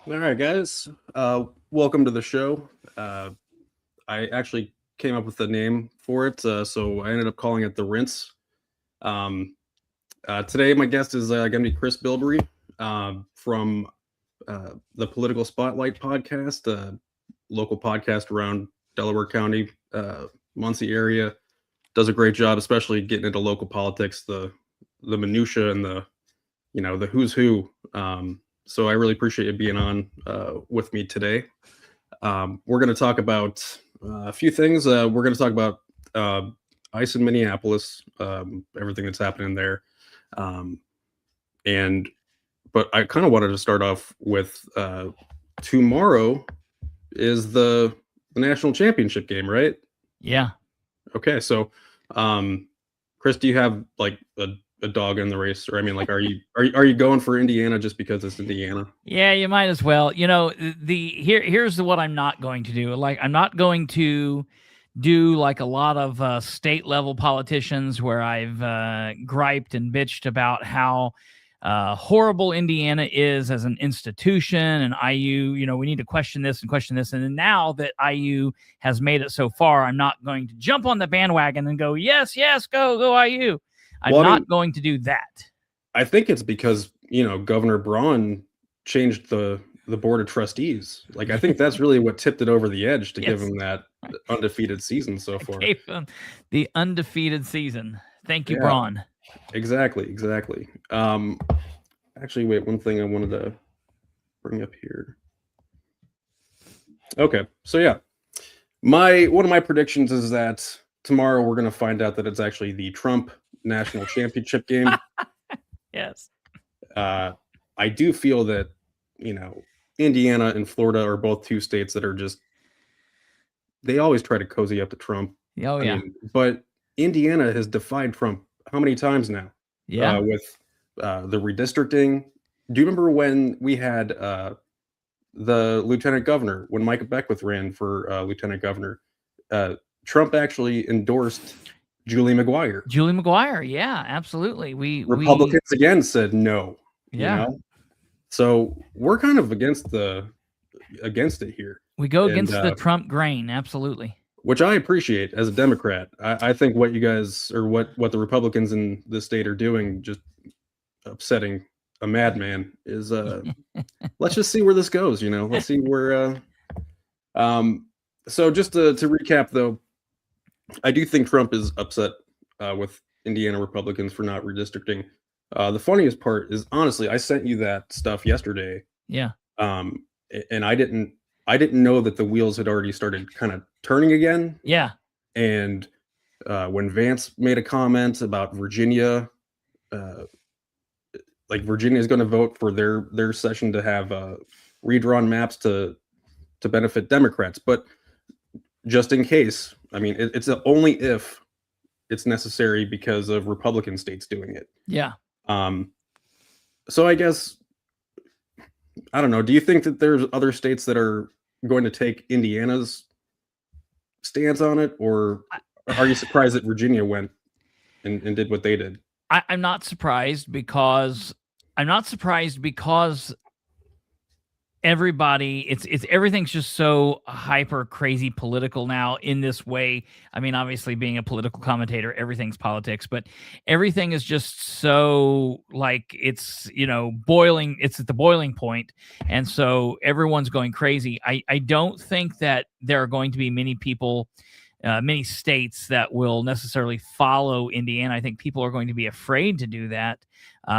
All right, guys. Welcome to the show. I actually came up with the name for it, so I ended up calling it the Rinse. Um, Today, my guest is going to be Chris Bilbrey from the Political Spotlight podcast, local podcast around Delaware County, Muncie area. Does a great job, especially getting into local politics, the minutia and the who's who. So I really appreciate you being on with me today. We're going to talk about a few things. We're going to talk about ice in Minneapolis, everything that's happening there, um, and but I kind of wanted to start off with tomorrow is the national championship game, right? Yeah. Okay, so Chris, do you have like a dog in the race, or I mean, like, are you going for Indiana just because it's Indiana? Yeah, you might as well. Here's what I'm not going to do. Like, I'm not going to do like a lot of state level politicians where I've griped and bitched about how horrible Indiana is as an institution, and IU, we need to question this and question this. And then now that IU has made it so far, I'm not going to jump on the bandwagon and go, yes, yes, go IU. I'm Well, I not mean, going to do that. I think it's because Governor Braun changed the board of trustees. Like, I think that's really what tipped it over the edge to give Yes. him that undefeated season so far. Gave him the undefeated season. Thank you, Yeah, Braun. exactly. Actually, wait, one thing I wanted to bring up here. Okay, so yeah, one of my predictions is that tomorrow we're going to find out that it's actually the Trump national championship game. Yes. I do feel that Indiana and Florida are both two states that are just, they always try to cozy up to Trump. Oh, yeah. But Indiana has defied Trump how many times now? Yeah. With the redistricting. Do you remember when we had the lieutenant governor, when Micah Beckwith ran for lieutenant governor? Trump actually endorsed Julie McGuire. Julie McGuire. Yeah, absolutely. Republicans again said no. Yeah. So we're kind of against it here. We go And, against the Trump grain. Absolutely. which I appreciate as a Democrat. I think what you guys, or what the Republicans in the state are doing, just upsetting a madman, is let's just see where this goes. Let's see where. So just to recap, though, I do think Trump is upset with Indiana Republicans for not redistricting. The funniest part is, honestly, I sent you that stuff yesterday. Yeah. And I didn't know that the wheels had already started kind of turning again. Yeah. And when Vance made a comment about Virginia, like Virginia is going to vote for their session to have redrawn maps to benefit Democrats, but just in case, I mean, it's only if it's necessary because of Republican states doing it. Yeah. So I guess, I don't know. Do you think that there's other states that are going to take Indiana's stance on it, or are you surprised that Virginia went and did what they did? I'm not surprised because everything's just so hyper crazy political now in this way. I mean, obviously being a political commentator, everything's politics, but everything is just so like it's boiling. It's at the boiling point, and so everyone's going crazy. I don't think that there are going to be many people. Many states that will necessarily follow Indiana. I think people are going to be afraid to do that. So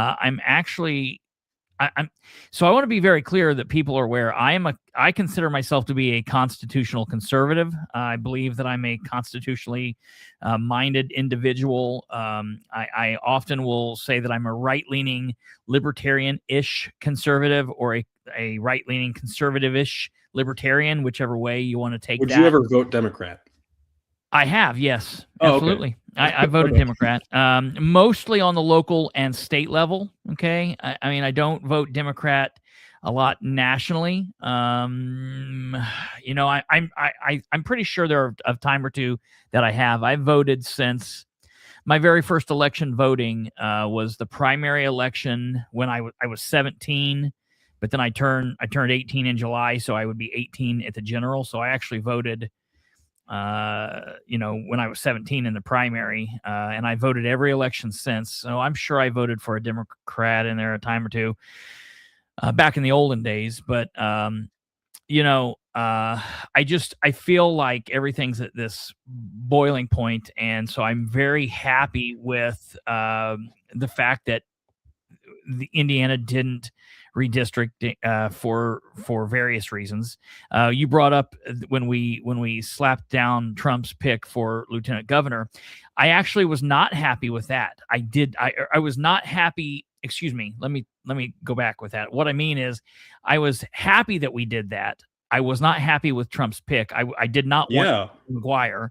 I want to be very clear that people are aware. I consider myself to be a constitutional conservative. I believe that I'm a constitutionally minded individual. I often will say that I'm a right-leaning libertarian-ish conservative, or a right-leaning conservative-ish libertarian, whichever way you want to take that. Would you ever vote Democrat? I have, yes, Oh, absolutely. okay. I voted Democrat, mostly on the local and state level. Okay, I mean, I don't vote Democrat a lot nationally. I'm pretty sure there are a time or two that I have. I've voted since my very first election voting was the primary election when I was 17. But then I turned 18 in July, so I would be 18 at the general. So I actually voted, when I was 17 in the primary, and I voted every election since. So I'm sure I voted for a Democrat in there a time or two back in the olden days. But I feel like everything's at this boiling point, and so I'm very happy with the fact that the Indiana didn't redistrict for various reasons. You brought up when we slapped down Trump's pick for lieutenant governor. I actually was not happy with that. I was not happy. Excuse me. Let me go back with that. What I mean is, I was happy that we did that. I was not happy with Trump's pick. I did not want McGuire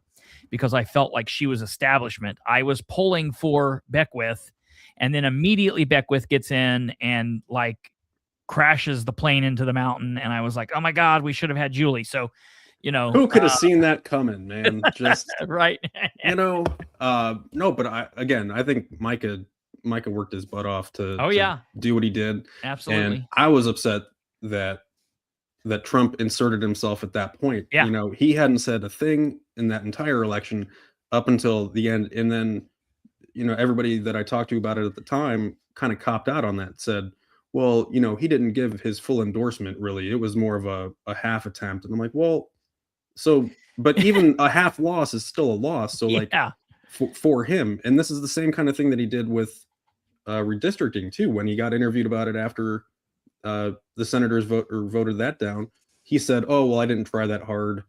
because I felt like she was establishment. I was pulling for Beckwith, and then immediately Beckwith gets in and like crashes the plane into the mountain. And I was like, oh my God, we should have had Julie. So, who could have seen that coming, man? Just right. No, but I think Micah worked his butt off to do what he did. Absolutely. And I was upset that Trump inserted himself at that point. Yeah. He hadn't said a thing in that entire election up until the end. And then, everybody that I talked to about it at the time kind of copped out on that, said, well, he didn't give his full endorsement, really. It was more of a half attempt. And I'm like, well, but even a half loss is still a loss. So for him, and this is the same kind of thing that he did with redistricting too, when he got interviewed about it after the senators voted that down. He said, oh, well, I didn't try that hard.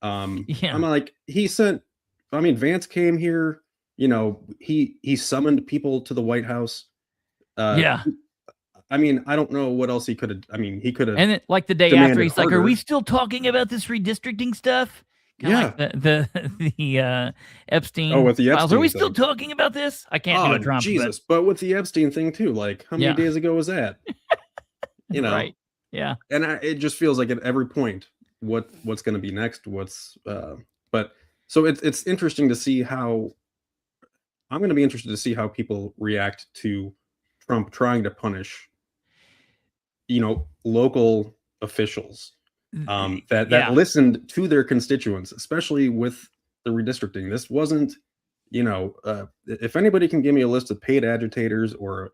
I'm like, Vance came here, he summoned people to the White House. I don't know what else he could have. He could have. And then, like the day after, he's like, "Are we still talking about this redistricting stuff?" Kinda like the Epstein. Oh, with the Epstein files. Are we still talking about this? I can't do a Trump. Jesus, but with the Epstein thing too, like how many days ago was that? Right. Yeah. And it just feels like at every point, what's going to be next? But so it's interesting to see how. I'm going to be interested to see how people react to Trump trying to punish local officials that listened to their constituents, especially with the redistricting. This wasn't, if anybody can give me a list of paid agitators or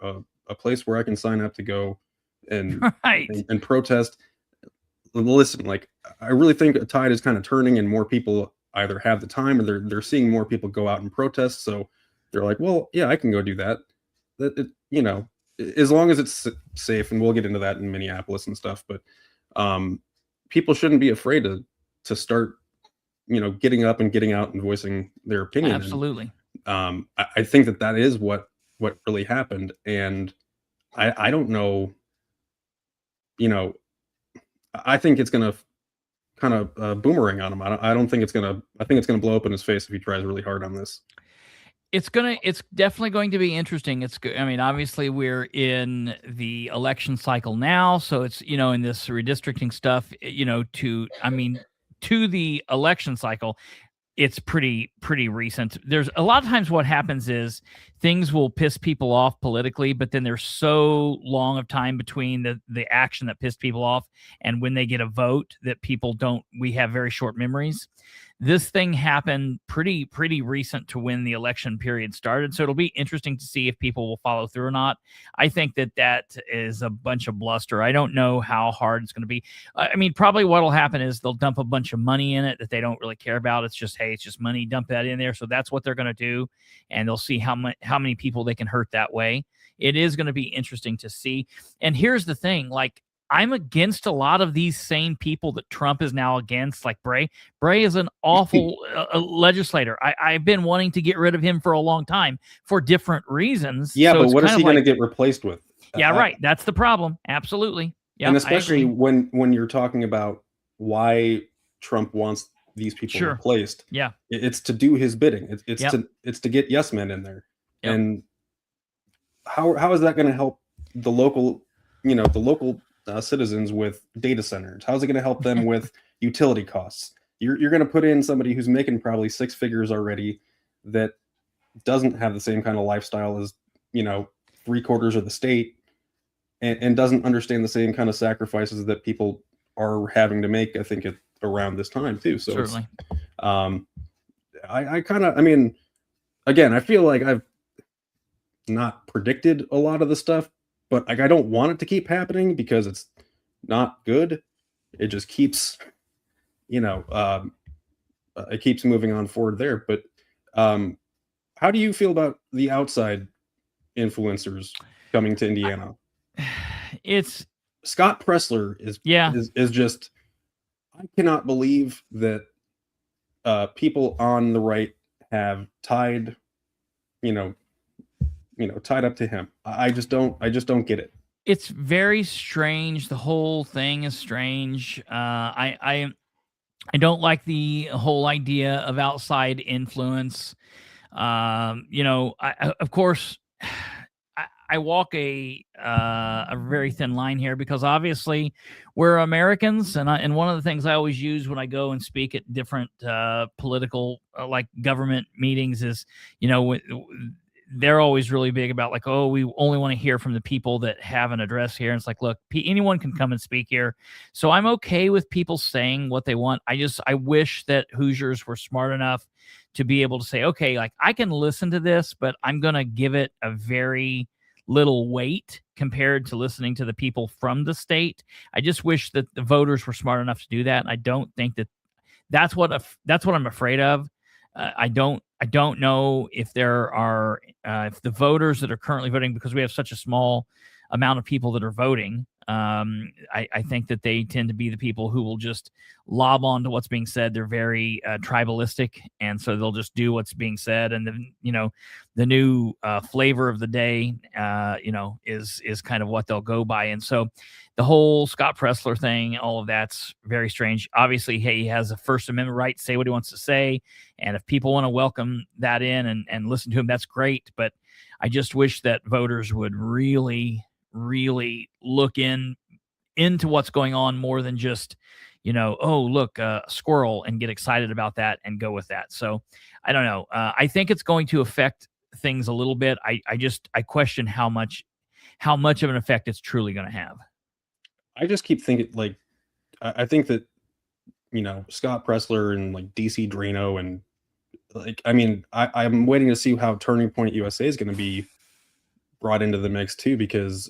a place where I can sign up to go and protest, listen, like, I really think a tide is kind of turning and more people either have the time or they're seeing more people go out and protest. So they're like, well, yeah, I can go do that. As long as it's safe, and we'll get into that in Minneapolis and stuff, but people shouldn't be afraid to start, getting up and getting out and voicing their opinion. Absolutely. And, I think that is what really happened. And I don't know, I think it's going to kind of boomerang on him. I think it's going to blow up in his face if he tries really hard on this. It's definitely going to be interesting. Obviously we're in the election cycle now, so it's, in this redistricting stuff, to the election cycle, it's pretty recent. There's a lot of times what happens is things will piss people off politically, but then there's so long of time between the action that pissed people off and when they get a vote that we have very short memories. This thing happened pretty recent to when the election period started. So it'll be interesting to see if people will follow through or not. I think that is a bunch of bluster. I don't know how hard it's going to be. Probably what'll happen is they'll dump a bunch of money in it that they don't really care about. It's just, hey, it's just money, dump that in there. So that's what they're going to do. And they'll see how many people they can hurt that way. It is going to be interesting to see. And here's the thing, like, I'm against a lot of these same people that Trump is now against, like Bray. Bray is an awful legislator. I've been wanting to get rid of him for a long time for different reasons. Yeah, so but what is he going to get replaced with? Yeah, right. That's the problem. Absolutely. Yeah, and especially when you're talking about why Trump wants these people replaced. Yeah, it's to do his bidding. It's to get yes men in there. Yep. And how is that going to help the local citizens with data centers? How's it going to help them with utility costs? You're going to put in somebody who's making probably six figures already that doesn't have the same kind of lifestyle as 3/4 of the state, and doesn't understand the same kind of sacrifices that people are having to make. I think around this time too. So Certainly. um, I kind of, I mean, again, I feel like I've not predicted a lot of the stuff, but like I don't want it to keep happening because it's not good. It just keeps, you know, it keeps moving on forward there. But um, how do you feel about the outside influencers coming to Indiana? It's Scott Pressler is yeah. is just, I cannot believe that people on the right have tied, you know, tied up to him. I just don't get it. It's very strange. The whole thing is strange. I don't like the whole idea of outside influence. Of course, I walk a very thin line here because obviously we're Americans, and one of the things I always use when I go and speak at different political like government meetings is, they're always really big about like, oh, we only want to hear from the people that have an address here. And it's like, look, anyone can come and speak here. So I'm okay with people saying what they want. I wish that Hoosiers were smart enough to be able to say, okay, like I can listen to this, but I'm going to give it a very little weight compared to listening to the people from the state. I just wish that the voters were smart enough to do that. And I don't think that that's what I'm afraid of. I don't know if there are if the voters that are currently voting, because we have such a small amount of people that are voting. I think that they tend to be the people who will just lob on to what's being said. They're very tribalistic, and so they'll just do what's being said. And then the new flavor of the day, is kind of what they'll go by. And so the whole Scott Pressler thing, all of that's very strange. Obviously, hey, he has a First Amendment right to say what he wants to say, and if people want to welcome that in and listen to him, that's great. But I just wish that voters would really look into what's going on more than just, oh, look, a squirrel, and get excited about that and go with that. So I don't know. I think it's going to affect things a little bit. I question how much of an effect it's truly going to have. I just keep thinking like I think that Scott Pressler and like DC Drano and like I mean I'm waiting to see how Turning Point USA is going to be brought into the mix too, because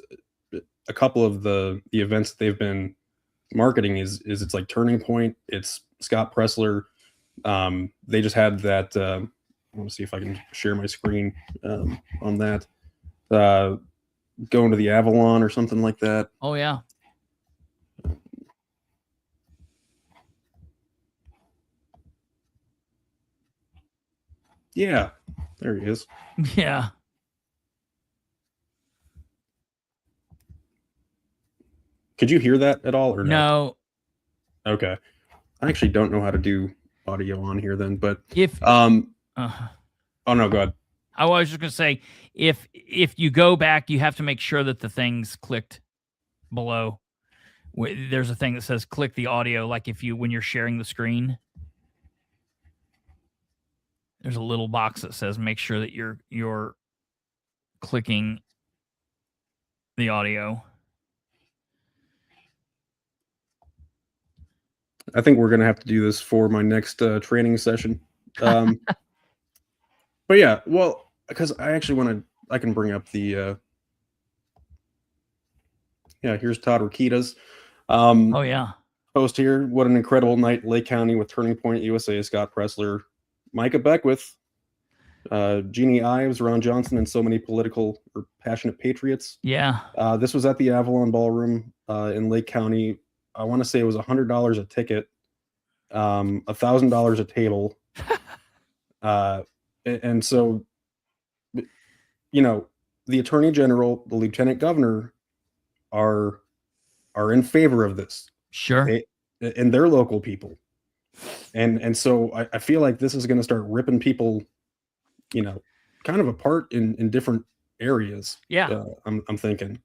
a couple of the events that they've been marketing is it's like Turning Point, it's Scott Pressler. They just had that. I want to see if I can share my screen on that. Going to the Avalon or something like that. Oh yeah. Yeah, there he is. Yeah. Could you hear that at all or no? Okay. I actually don't know how to do audio on here then, but if oh no, go ahead. I was just gonna say, if you go back, you have to make sure that the thing's clicked below. There's a thing that says click the audio, like when you're sharing the screen. There's a little box that says make sure that you're clicking the audio. I think we're gonna have to do this for my next training session. But yeah, well, because I can bring up the here's Todd Rakitas. Oh yeah. Post here. What an incredible night, Lake County with Turning Point USA, Scott Pressler, Micah Beckwith, Jeannie Ives, Ron Johnson, and so many political or passionate patriots. Yeah. This was at the Avalon Ballroom in Lake County. I want to say it was $100 a ticket, $1,000 a table. And so, the Attorney General, the Lieutenant Governor are in favor of this. Sure. And they're local people. And so I feel like this is going to start ripping people, kind of apart in different areas. Yeah. I'm thinking.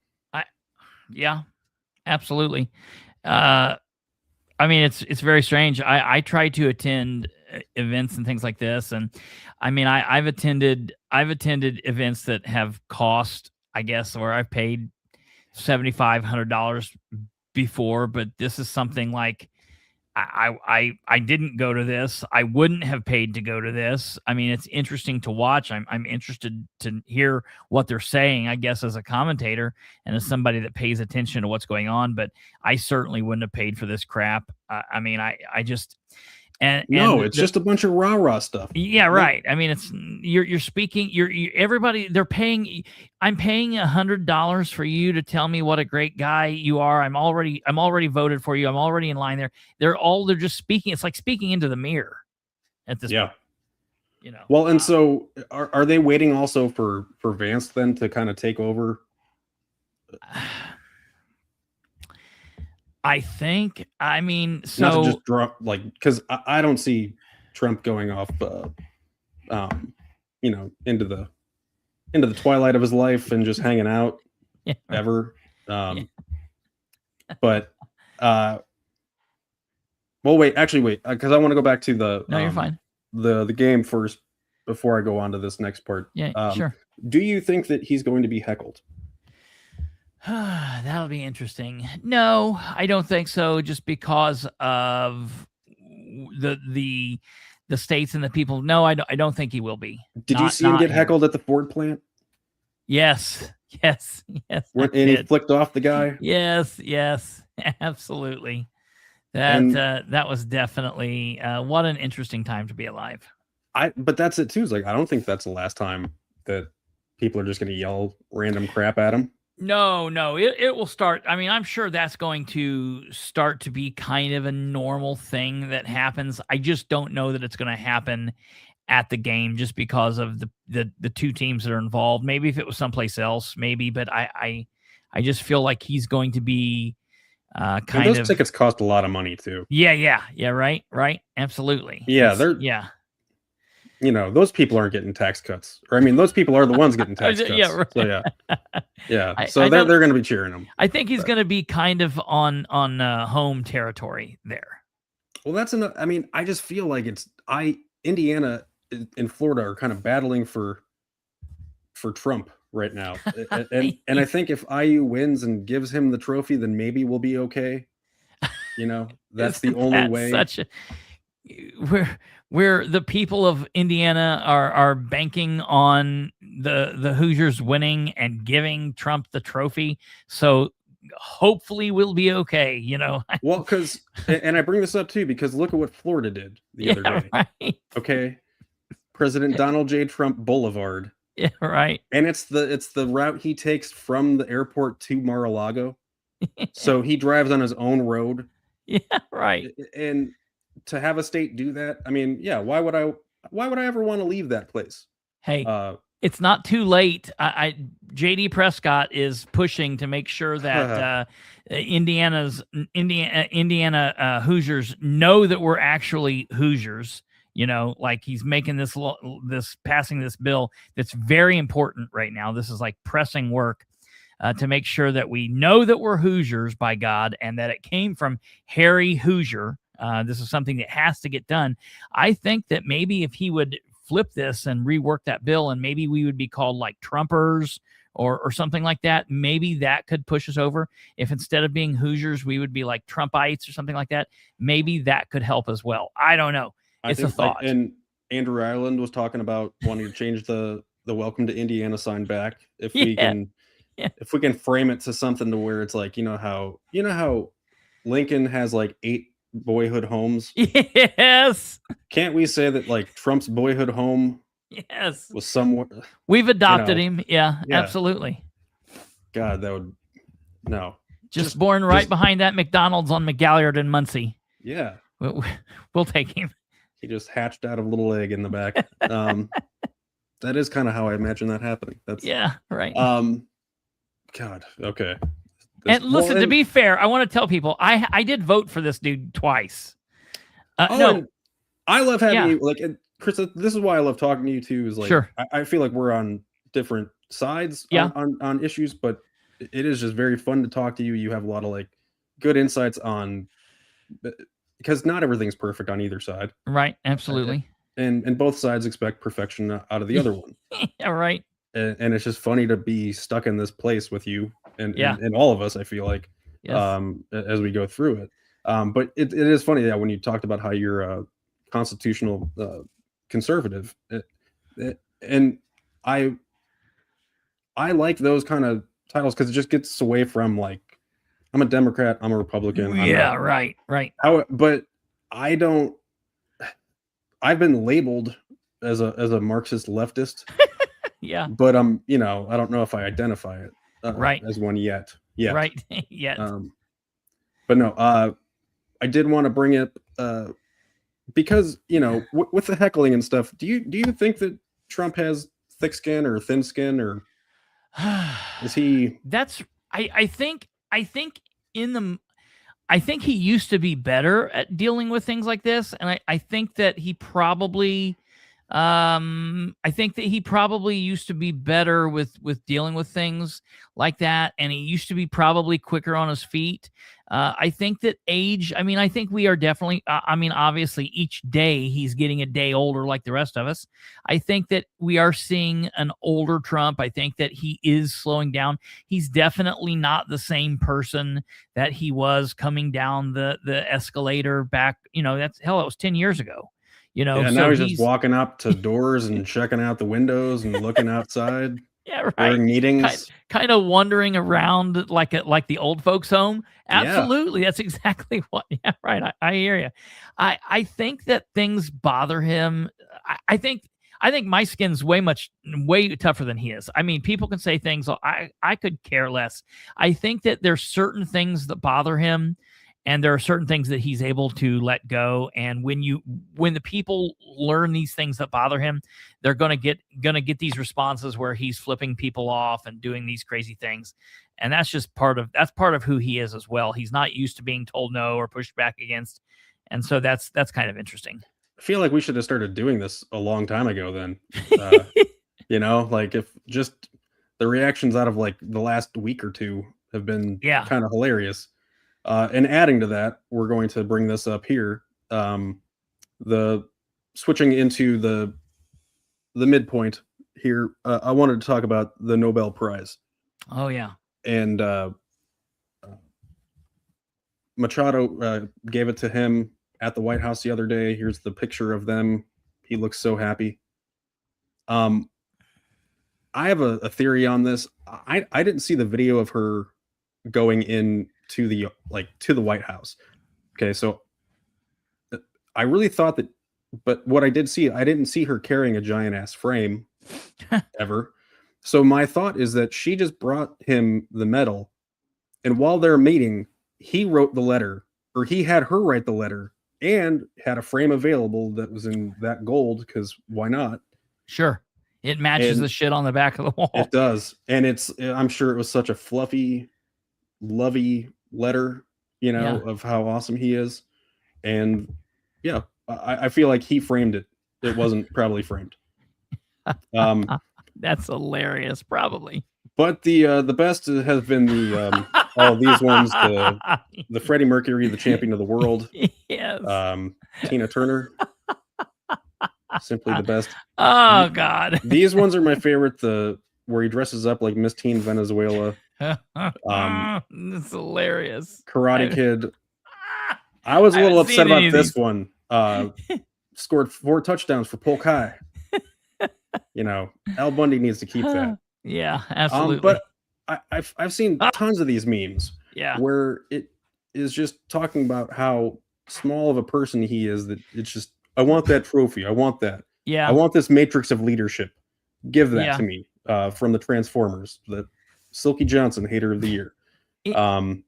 Yeah, absolutely. I mean, it's very strange. I try to attend events and things like this, and I mean, I've attended events that have cost, I guess, where I've paid $7,500 before, but this is something like I didn't go to this. I wouldn't have paid to go to this. I mean, it's interesting to watch. I'm interested to hear what they're saying, I guess, as a commentator and as somebody that pays attention to what's going on. But I certainly wouldn't have paid for this crap. I mean, I just it's just a bunch of rah-rah stuff. Yeah, right. I mean, it's you're speaking. You're everybody. They're paying. I'm paying $100 for you to tell me what a great guy you are. I'm already voted for you. I'm already in line there. They're just speaking. It's like speaking into the mirror at this point. Well, and so are they waiting also for Vance then to kind of take over? I think. I mean, so not to just drop because I don't see Trump going off, into the twilight of his life and just hanging out ever. But well, wait, because I want to go back to the. No, you're fine. The game first before I go on to this next part. Yeah, sure. Do you think that he's going to be heckled? That'll be interesting. No, I don't think so. Just because of the states and the people. No, I don't think he will be. Did you see him get heckled at the Ford plant? Yes. And he flicked off the guy. Yes, absolutely. That was definitely what an interesting time to be alive. But that's it too. It's like I don't think that's the last time that people are just going to yell random crap at him. No, it will start. I mean, I'm sure that's going to start to be kind of a normal thing that happens. I just don't know that it's going to happen at the game just because of the two teams that are involved. Maybe if it was someplace else, maybe, but I just feel like he's going to be those tickets cost a lot of money too. Yeah, right. Absolutely. Yeah, those people aren't getting tax cuts. Or I mean, those people are the ones getting tax cuts. Yeah, right. So yeah. So they're going to be cheering him. I think he's going to be kind of on home territory there. Well, that's enough. I mean, I just feel like Indiana and Florida are kind of battling for Trump right now. and I think if IU wins and gives him the trophy, then maybe we'll be okay. That's the only way. Where the people of Indiana are banking on the Hoosiers winning and giving Trump the trophy. So hopefully we'll be okay, Well, because, and I bring this up too, because look at what Florida did the other day. Right. Okay. President Donald J. Trump Boulevard. Yeah, right. And it's the route he takes from the airport to Mar-a-Lago. So he drives on his own road. Yeah, right. And to have a state do that, I mean, yeah, why would I ever want to leave that place? Hey, it's not too late. JD Prescott is pushing to make sure that Indiana Hoosiers know that we're actually Hoosiers. Like he's making passing this bill that's very important right now. This is like pressing work to make sure that we know that we're Hoosiers by God and that it came from Harry Hoosier. This is something that has to get done. I think that maybe if he would flip this and rework that bill and maybe we would be called like Trumpers or something like that, maybe that could push us over. If instead of being Hoosiers, we would be like Trumpites or something like that, maybe that could help as well. I don't know. It's a thought. And Andrew Ireland was talking about wanting to change the Welcome to Indiana sign back. If we can frame it to something to where it's like, how Lincoln has like 8 boyhood homes. Yes. Can't we say that like Trump's boyhood home was somewhere? We've adopted him. Yeah, absolutely. God, that would just born right behind that McDonald's on McGalliard and Muncie. Yeah. We'll take him. He just hatched out a little egg in the back. That is kind of how I imagine that happening. That's right. God, okay. And listen, to be fair, I want to tell people I did vote for this dude twice. No, I love having you. Like, Chris, this is why I love talking to you too. Is like, sure. I feel like we're on different sides on issues, but it is just very fun to talk to you. You have a lot of like good insights on, because not everything's perfect on either side. Right. Absolutely. And both sides expect perfection out of the other one. Yeah, right. And it's just funny to be stuck in this place with you and all of us, I feel like, Yes. as we go through it. But it is funny, when you talked about how you're a constitutional conservative, and I like those kind of titles because it just gets away from like I'm a Democrat, I'm a Republican, I'm not. Yeah. Right. Right. But I don't. I've been labeled as a Marxist leftist, Yeah. but I don't know if I identify it Right. as one yet. Right. Yet. But no, I did want to bring it because with the heckling and stuff. Do you think that Trump has thick skin or thin skin, or is he? I think I think he used to be better at dealing with things like this, and I think that he probably used to be better with dealing with things like that, and he used to be probably quicker on his feet. I think that age, I think we are definitely, obviously each day he's getting a day older like the rest of us. I think that we are seeing an older Trump. I think that he is slowing down. He's definitely not the same person that he was coming down the escalator back, it was 10 years ago. Yeah, So now he's just walking up to doors and checking out the windows and looking outside. Yeah, right. During meetings, kind of wandering around like the old folks' home. Absolutely, that's exactly what. Yeah, right. I hear you. I think that things bother him. I think my skin's way tougher than he is. People can say things. I could care less. I think that there's certain things that bother him, and there are certain things that he's able to let go. And when the people learn these things that bother him, they're gonna get these responses where he's flipping people off and doing these crazy things. And that's just part of who he is as well. He's not used to being told no or pushed back against. And so that's kind of interesting. I feel like we should have started doing this a long time ago then. Like if just the reactions out of like the last week or two have been kind of hilarious. And adding to that, we're going to bring this up here. The switching into the midpoint here. I wanted to talk about the Nobel Prize. Oh yeah. And Machado gave it to him at the White House the other day. Here's the picture of them. He looks so happy. I have a theory on this. I didn't see the video of her going in to the White House. Okay, so I really thought that, but what I didn't see her carrying a giant ass frame ever. So my thought is that she just brought him the medal, and while they're meeting, he wrote the letter, or he had her write the letter, and had a frame available that was in that gold, because why not? Sure. It matches the shit on the back of the wall. It does. And I'm sure it was such a fluffy, lovey letter, of how awesome he is. And yeah, I feel like he framed it. It wasn't probably framed. That's hilarious, probably. But the best has been the all these ones, the Freddie Mercury, the champion of the world. Yes. Tina Turner. Simply the best. Oh God. These ones are my favorite. Where he dresses up like Miss Teen Venezuela. It's hilarious. Karate Kid. I was a little upset about this one. Scored 4 touchdowns for Polk High. Al Bundy needs to keep that. Yeah, absolutely. But I've seen tons of these memes. Yeah. Where it is just talking about how small of a person he is, that it's just, I want that trophy. I want that. Yeah. I want this matrix of leadership. Give that to me. From the Transformers, the Silky Johnson hater of the year. I'm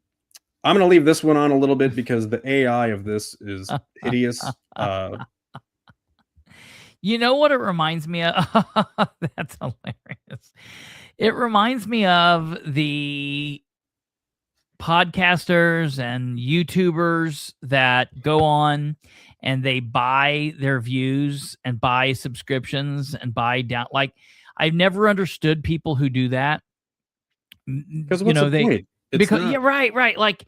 going to leave this one on a little bit because the AI of this is hideous. You know what it reminds me of? That's hilarious. It reminds me of the podcasters and YouTubers that go on and they buy their views and buy subscriptions and buy down. Like, I've never understood people who do that. Because what's the point? Yeah, right. Like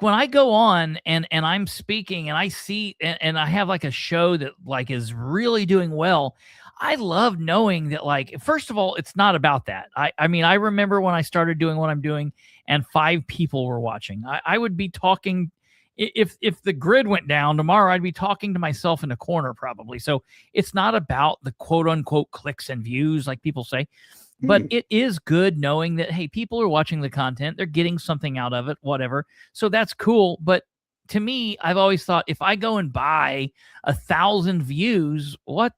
when I go on and I'm speaking and I see and I have like a show that like is really doing well, I love knowing that, like, first of all, it's not about that. I mean, I remember when I started doing what I'm doing and 5 people were watching. I would be talking, if the grid went down tomorrow, I'd be talking to myself in a corner probably. So it's not about the quote unquote clicks and views like people say, but it is good knowing that, hey, people are watching the content, they're getting something out of it, whatever. So that's cool. But to me, I've always thought, if I go and buy 1,000 views, what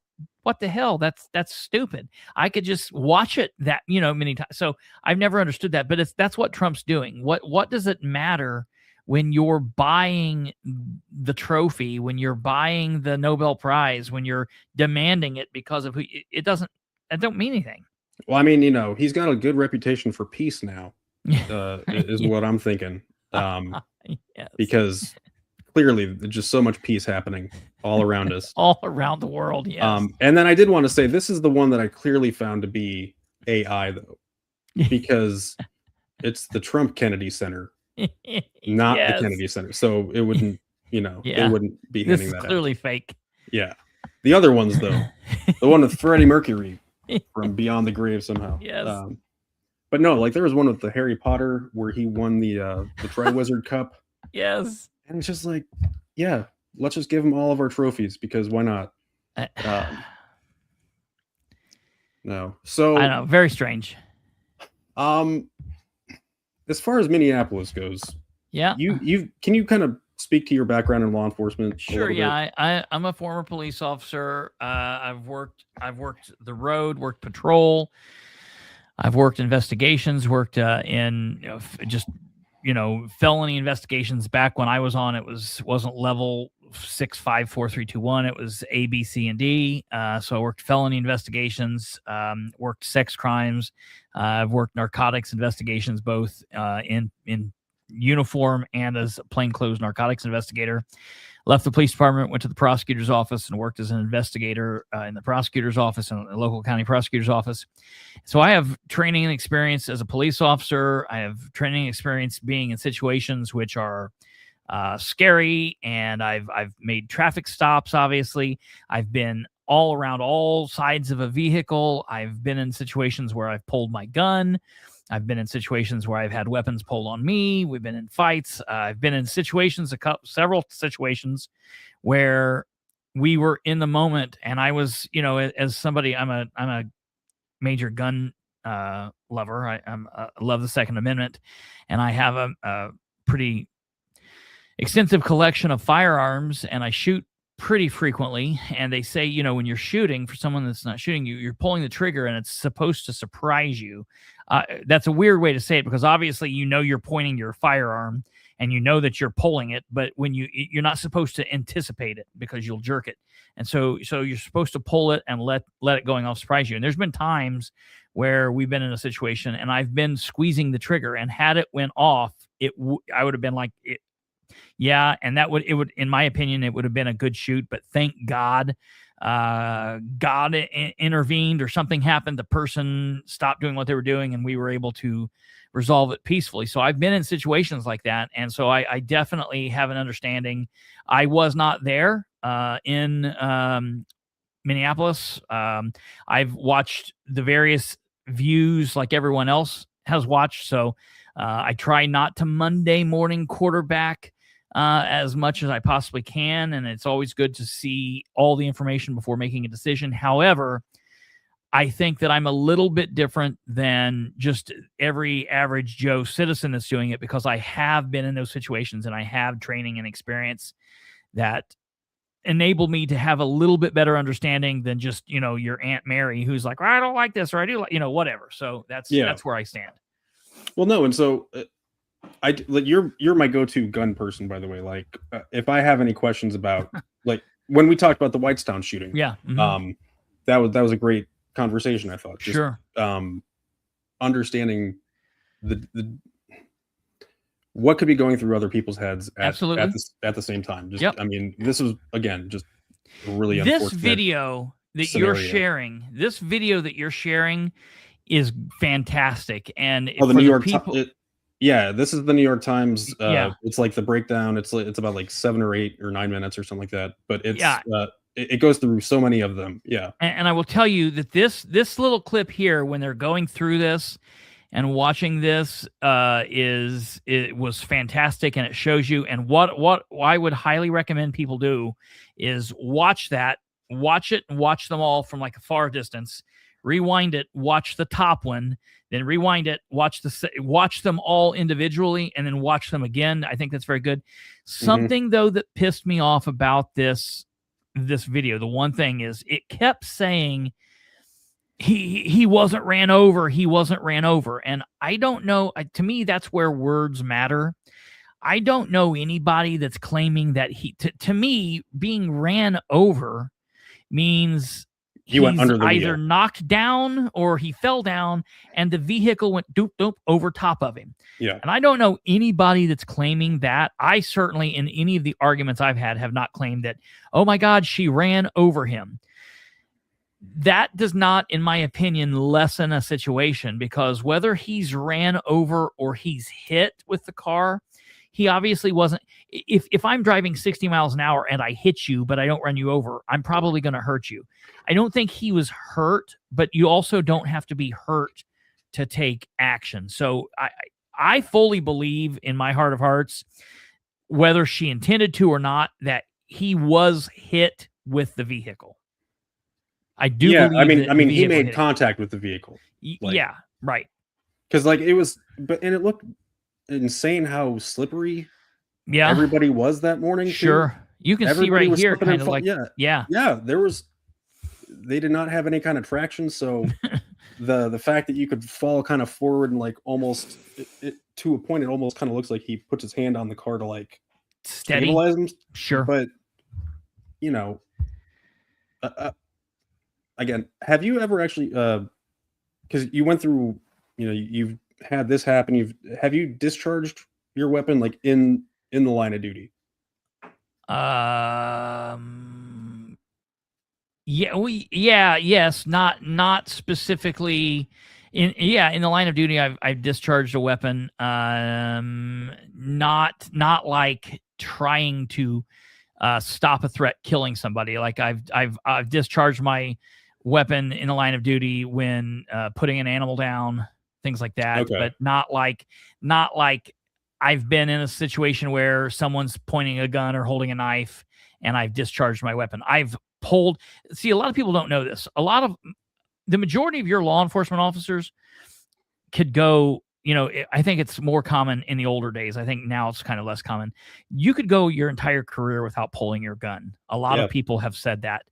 the hell? That's stupid. I could just watch it that, many times. So I've never understood that, but that's what Trump's doing. What does it matter when you're buying the trophy, when you're buying the Nobel Prize, when you're demanding it because of who? It doesn't. That don't mean anything. Well, I mean, he's got a good reputation for peace now, is what I'm thinking. Yes. Because clearly there's just so much peace happening all around us. All around the world, yes. And then I did want to say, this is the one that I clearly found to be AI, though, because it's the Trump Kennedy Center, not the Kennedy Center. So it wouldn't, they wouldn't be handing that out. Clearly fake. Yeah. The other ones, though, the one with Freddie Mercury from Beyond the Grave somehow. Yes. But no, like there was one with the Harry Potter where he won the Triwizard Cup. Yes. And it's just like, yeah, let's just give him all of our trophies because why not? No. So I know, very strange. As far as Minneapolis goes, yeah, can you kind of speak to your background in law enforcement? Sure. Yeah, I'm a former police officer. I've worked the road, worked patrol. I've worked investigations, worked in felony investigations. Back when I was on, wasn't level 6, 5, 4, 3, 2, 1. It was A, B, C, and D. So I worked felony investigations, worked sex crimes. I've worked narcotics investigations, both in uniform and as a plainclothes narcotics investigator. Left the police department, went to the prosecutor's office, and worked as an investigator in the prosecutor's office and the local county prosecutor's office. So I have training and experience as a police officer. I have training and experience being in situations which are scary, and I've made traffic stops. Obviously, I've been all around all sides of a vehicle. I've been in situations where I've pulled my gun. I've been in situations where I've had weapons pulled on me. We've been in fights. I've been in situations, several situations where we were in the moment, and I was, as somebody, I'm a major gun lover. I love the Second Amendment, and I have a pretty extensive collection of firearms, and I shoot pretty frequently. And they say, when you're shooting, for someone that's not shooting you, you're pulling the trigger and it's supposed to surprise you. That's a weird way to say it, because obviously you're pointing your firearm and you know that you're pulling it, but when you're not supposed to anticipate it because you'll jerk it. And so you're supposed to pull it and let it going off surprise you. And there's been times where we've been in a situation and I've been squeezing the trigger, and had it went off, I would have been like, yeah, and it would, in my opinion, it would have been a good shoot. But thank God, God intervened, or something happened. The person stopped doing what they were doing, and we were able to resolve it peacefully. So I've been in situations like that, and so I definitely have an understanding. I was not there in Minneapolis. I've watched the various views like everyone else has watched. So I try not to Monday morning quarterback as much as I possibly can. And it's always good to see all the information before making a decision. However, I think that I'm a little bit different than just every average Joe citizen that's doing it, because I have been in those situations and I have training and experience that enabled me to have a little bit better understanding than just, your Aunt Mary who's like, well, I don't like this, or I do like, whatever. So that's where I stand. Well, no. And so you're my go-to gun person, by the way. Like if I have any questions about, like when we talked about the Whitestown shooting, mm-hmm. That was a great conversation, I thought. Just, sure. Understanding the what could be going through other people's heads at the same time. I mean, this was, again, just really this video that scenario. This video that you're sharing is fantastic. And the New York people. This is the New York Times. It's like the breakdown. It's about like 7 or 8 or 9 minutes or something like that. But it's it goes through so many of them. Yeah. And I will tell you that this little clip here, when they're going through this and watching this, it was fantastic, and it shows you. And what I would highly recommend people do is watch it, and watch them all from like a far distance. Rewind it, watch the top one, then rewind it, watch them all individually, and then watch them again. I think that's very good. Something though that pissed me off about this video, the one thing is it kept saying he wasn't ran over, and I don't know. To me, that's where words matter. I don't know anybody that's claiming that to me, being ran over means he went under the either wheel, knocked down or he fell down and the vehicle went doop doop over top of him. Yeah. And I don't know anybody that's claiming that. I certainly, in any of the arguments I've had, have not claimed that, oh my God, she ran over him. That does not, in my opinion, lessen a situation, because whether he's ran over or he's hit with the car, he obviously wasn't. If I'm driving 60 miles an hour and I hit you, but I don't run you over, I'm probably going to hurt you. I don't think he was hurt, but you also don't have to be hurt to take action. So I fully believe in my heart of hearts, whether she intended to or not, that he was hit with the vehicle. I do believe. I mean, he made contact with the vehicle. Yeah, right. Because like it was, and it looked insane how slippery. Yeah, everybody was that morning. Sure, too. You can see right here, kind of like yeah. There was. They did not have any kind of traction, so the fact that you could fall kind of forward and like almost to a point, it almost kind of looks like he puts his hand on the car to like stabilize him. Sure, but you know. Again, have you ever actually, because you went through, you've had this happen. Have you discharged your weapon like in the line of duty? Yes, not specifically in the line of duty. I've discharged a weapon. Not like trying to stop a threat, killing somebody. Like I've discharged my weapon in the line of duty when putting an animal down, things like that. Okay. But not like I've been in a situation where someone's pointing a gun or holding a knife and I've discharged my weapon. I've pulled. See, a lot of people don't know this. The majority of your law enforcement officers could go, I think it's more common in the older days. I think now it's kind of less common. You could go your entire career without pulling your gun. A lot of people have said that.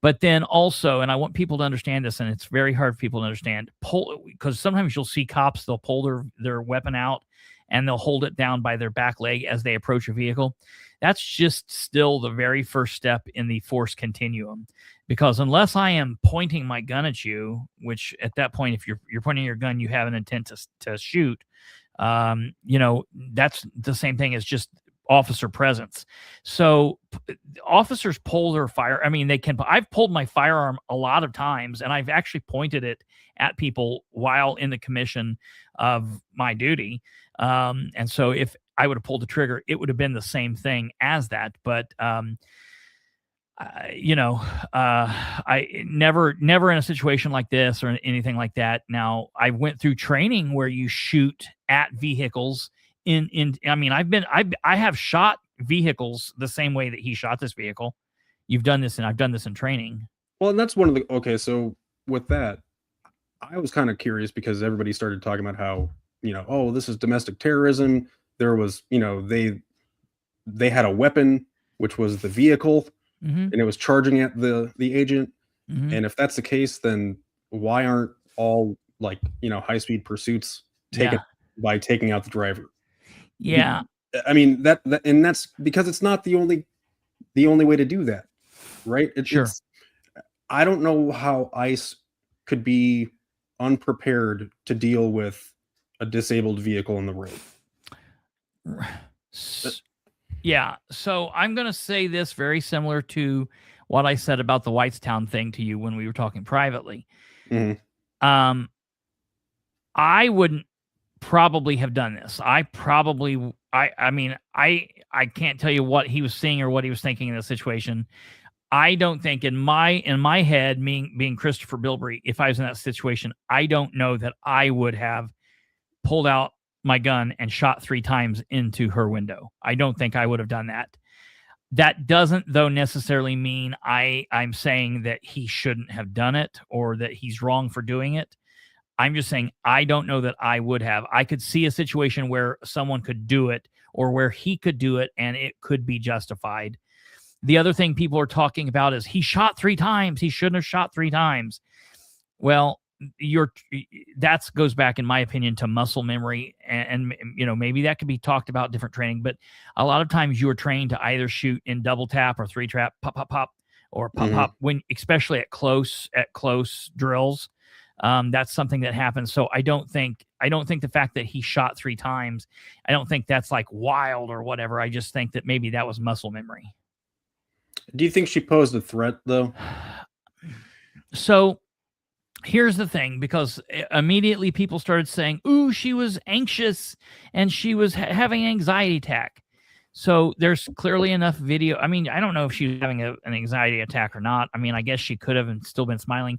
But then also, and I want people to understand this, and it's very hard for people to understand, because sometimes you'll see cops, they'll pull their weapon out and they'll hold it down by their back leg as they approach a vehicle. That's just still the very first step in the force continuum. Because unless I am pointing my gun at you, which at that point, if you're pointing your gun, you have an intent to shoot, that's the same thing as just officer presence. So officers pull their fire. I mean, I've pulled my firearm a lot of times, and I've actually pointed it at people while in the commission of my duty. And so if I would have pulled the trigger, it would have been the same thing as that. But, I never in a situation like this or anything like that. Now, I went through training where you shoot at vehicles I have shot vehicles the same way that he shot this vehicle. You've done this, and I've done this in training. Well, and that's one of the, okay. So with that, I was kind of curious because everybody started talking about how, oh, this is domestic terrorism. There was, they had a weapon, which was the vehicle, and it was charging at the agent. And if that's the case, then why aren't all like, high-speed pursuits taken by taking out the driver? Yeah. I mean, and that's because it's not the only way to do that, right? Sure. I don't know how ICE could be unprepared to deal with a disabled vehicle in the road. Yeah. So I'm going to say this very similar to what I said about the Whitestown thing to you when we were talking privately. I wouldn't probably have done this. I can't tell you what he was seeing or what he was thinking in the situation. I don't think in my head, being Kristopher Bilbrey, if I was in that situation, I don't know that I would have pulled out my gun and shot 3 times into her window. I don't think I would have done that. That doesn't, though, necessarily mean I'm saying that he shouldn't have done it or that he's wrong for doing it. I'm just saying I don't know that I would have. I could see a situation where someone could do it or where he could do it and it could be justified. The other thing people are talking about is he shot 3 times. He shouldn't have shot 3 times. Well, that goes back, in my opinion, to muscle memory, and maybe that could be talked about different training. But a lot of times you are trained to either shoot in double tap or 3 trap, pop pop pop, or pop pop, when especially at close drills. That's something that happens. So I don't think the fact that he shot 3 times, I don't think that's like wild or whatever. I just think that maybe that was muscle memory. Do you think she posed a threat, though? So here's the thing, because immediately people started saying, ooh, she was anxious and she was having an anxiety attack. So there's clearly enough video. I mean, I don't know if she was having an anxiety attack or not. I mean, I guess she could have and still been smiling.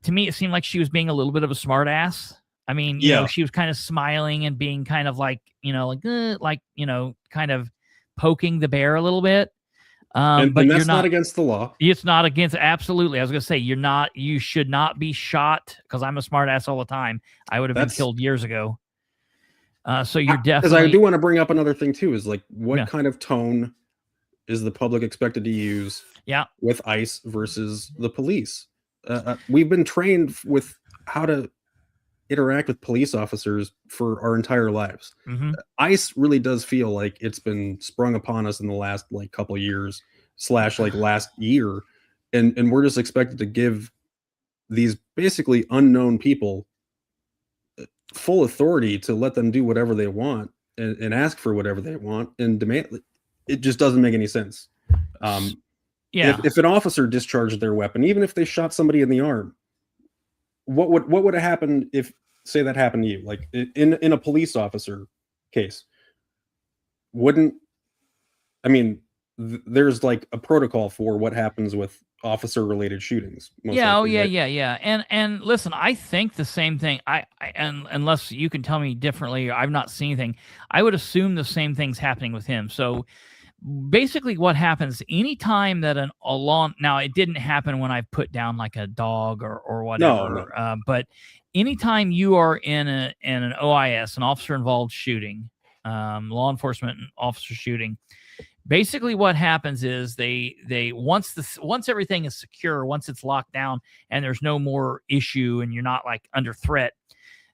To me, it seemed like she was being a little bit of a smart ass. I mean, you know, she was kind of smiling and being kind of like, kind of poking the bear a little bit. But that's you're not against the law. It's not against. Absolutely. I was going to say, you should not be shot, because I'm a smart ass all the time. I would have been killed years ago. So you're definitely. Because I do want to bring up another thing too, is like, what kind of tone is the public expected to use with ICE versus the police? We've been trained with how to interact with police officers for our entire lives. ICE really does feel like it's been sprung upon us in the last couple of years / last year, and we're just expected to give these basically unknown people full authority to let them do whatever they want and ask for whatever they want and demand. It just doesn't make any sense. If an officer discharged their weapon, even if they shot somebody in the arm, what would have happened if, say, that happened to you, like in a police officer case? There's like a protocol for what happens with officer related shootings. And listen, I think the same thing. And unless you can tell me differently, I've not seen anything, I would assume the same thing's happening with him. So basically what happens anytime that now it didn't happen when I put down like a dog or whatever. No. But anytime you are in an OIS, an officer involved shooting, law enforcement officer shooting, basically what happens is they once everything is secure, once it's locked down and there's no more issue and you're not like under threat,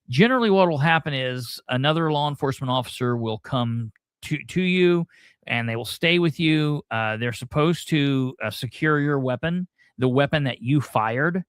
generally what will happen is another law enforcement officer will come to you, and they will stay with you. They're supposed to secure your weapon, the weapon that you fired,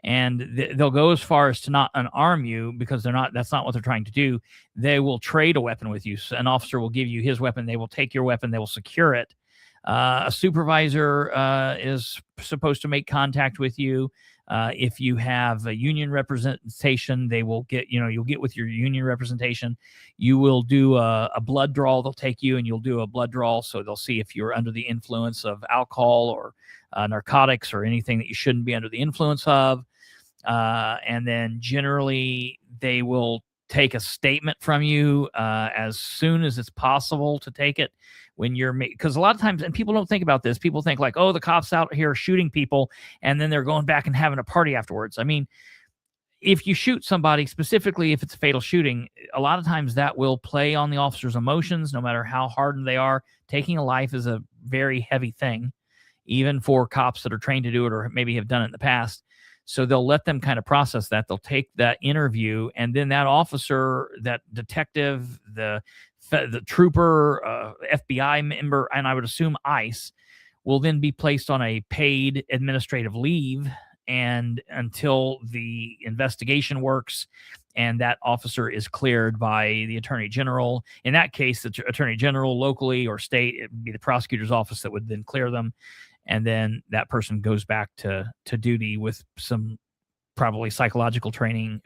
and they'll go as far as to not unarm you, because that's not what they're trying to do. They will trade a weapon with you. So an officer will give you his weapon. They will take your weapon. They will secure it. A supervisor is supposed to make contact with you. If you have a union representation, they will you'll get with your union representation. You will do a blood draw. They'll take you and you'll do a blood draw. So they'll see if you're under the influence of alcohol or narcotics or anything that you shouldn't be under the influence of. And then generally they will take a statement from you as soon as it's possible to take it. When you're, because a lot of times, and people don't think about this, people think like, oh, the cops out here shooting people and then they're going back and having a party afterwards. I mean, if you shoot somebody, specifically if it's a fatal shooting, a lot of times that will play on the officer's emotions, no matter how hardened they are. Taking a life is a very heavy thing, even for cops that are trained to do it or maybe have done it in the past. So they'll let them kind of process that. They'll take that interview, and then that officer, that detective, the trooper, FBI member, and I would assume ICE, will then be placed on a paid administrative leave, and until the investigation works and that officer is cleared by the attorney general. In that case, the attorney general locally or state, it would be the prosecutor's office that would then clear them. And then that person goes back to duty with some probably psychological training,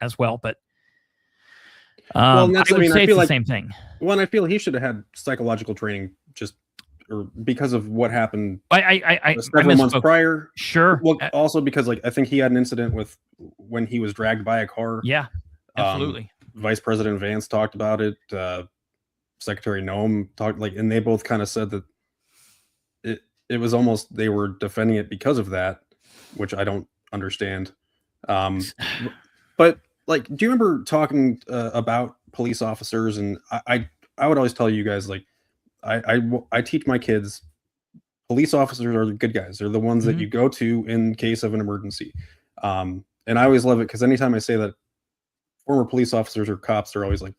as well. But I would say it's the same thing. Well, and I feel he should have had psychological training just or because of what happened I several months misspoke. prior. Sure. Well, also because like I think he had an incident with when he was dragged by a car. Yeah, absolutely. Vice President Vance talked about it. Secretary Noem talked and they both kind of said that it was almost they were defending it because of that, which I don't understand. But like, do you remember talking about police officers? And I would always tell you guys like I teach my kids police officers are the good guys. They're the ones that you go to in case of an emergency. And I always love it because anytime I say that former police officers or cops, they're always like,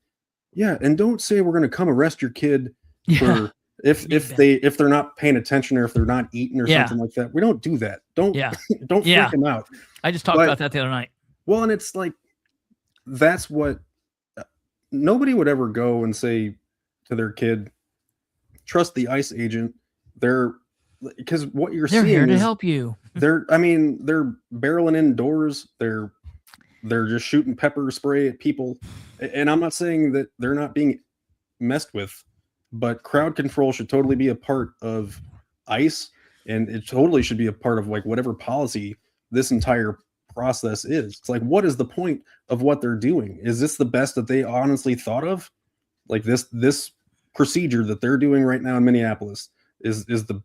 yeah, and don't say we're going to come arrest your kid for if they're not paying attention or if they're not eating or something like that. We don't do that. Don't freak them out. I just talked about that the other night. Well, and it's like that's what nobody would ever go and say to their kid, trust the ICE agent. Because what you're seeing here to help you. They're barreling indoors. They're just shooting pepper spray at people. And I'm not saying that they're not being messed with, but crowd control should totally be a part of ICE, and it totally should be a part of like whatever policy this entire process is. It's like, what is the point of what they're doing? Is this the best that they honestly thought of? Like this procedure that they're doing right now in Minneapolis is the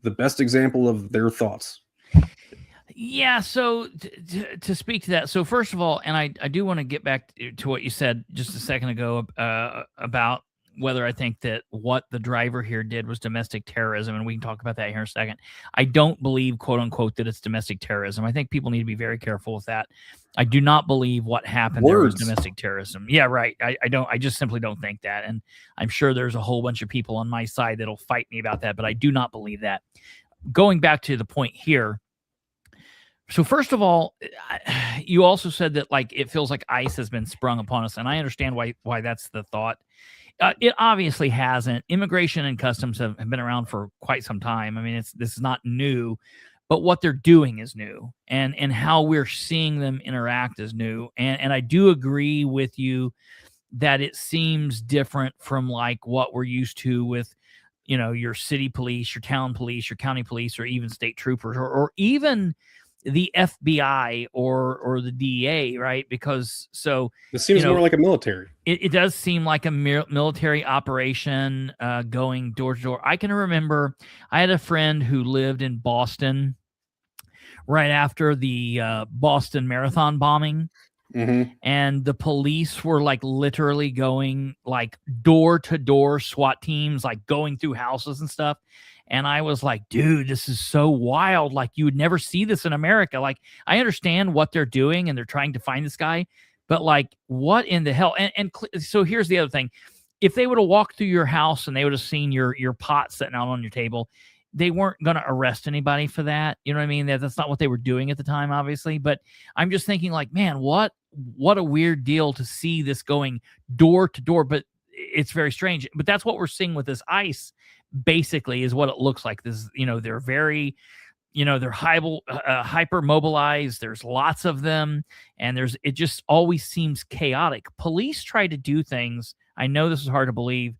best example of their thoughts. Yeah, so to speak to that, so first of all, and I do want to get back to what you said just a second ago about whether I think that what the driver here did was domestic terrorism, and we can talk about that here in a second. I don't believe, quote unquote, that it's domestic terrorism. I think people need to be very careful with that. I do not believe what happened there was domestic terrorism. Yeah, right. I don't. I just simply don't think that, and I'm sure there's a whole bunch of people on my side that'll fight me about that, but I do not believe that. Going back to the point here. So first of all, you also said that like it feels like ICE has been sprung upon us, and I understand why that's the thought. It obviously hasn't. Immigration and customs have been around for quite some time. I mean, this is not new, but what they're doing is new, and how we're seeing them interact is new. And I do agree with you that it seems different from like what we're used to with, you know, your city police, your town police, your county police, or even state troopers, or even the FBI or the DEA, right? Because it seems more like a military. It does seem like a military operation going door to door. I can remember I had a friend who lived in Boston right after the Boston Marathon bombing. And the police were like literally going like door to door, SWAT teams, like going through houses and stuff. And I was like, dude, this is so wild. Like, you would never see this in America. Like, I understand what they're doing and they're trying to find this guy, but like, what in the hell? And so here's the other thing. If they would have walked through your house and they would have seen your pot sitting out on your table, they weren't going to arrest anybody for that. You know what I mean? That's not what they were doing at the time, obviously. But I'm just thinking like, man, what a weird deal to see this going door to door. But it's very strange. But that's what we're seeing with this ICE. Basically is what it looks like. This, you know, they're very, you know, they're hyper mobilized. There's lots of them, and it just always seems chaotic. Police try to do things, I know this is hard to believe,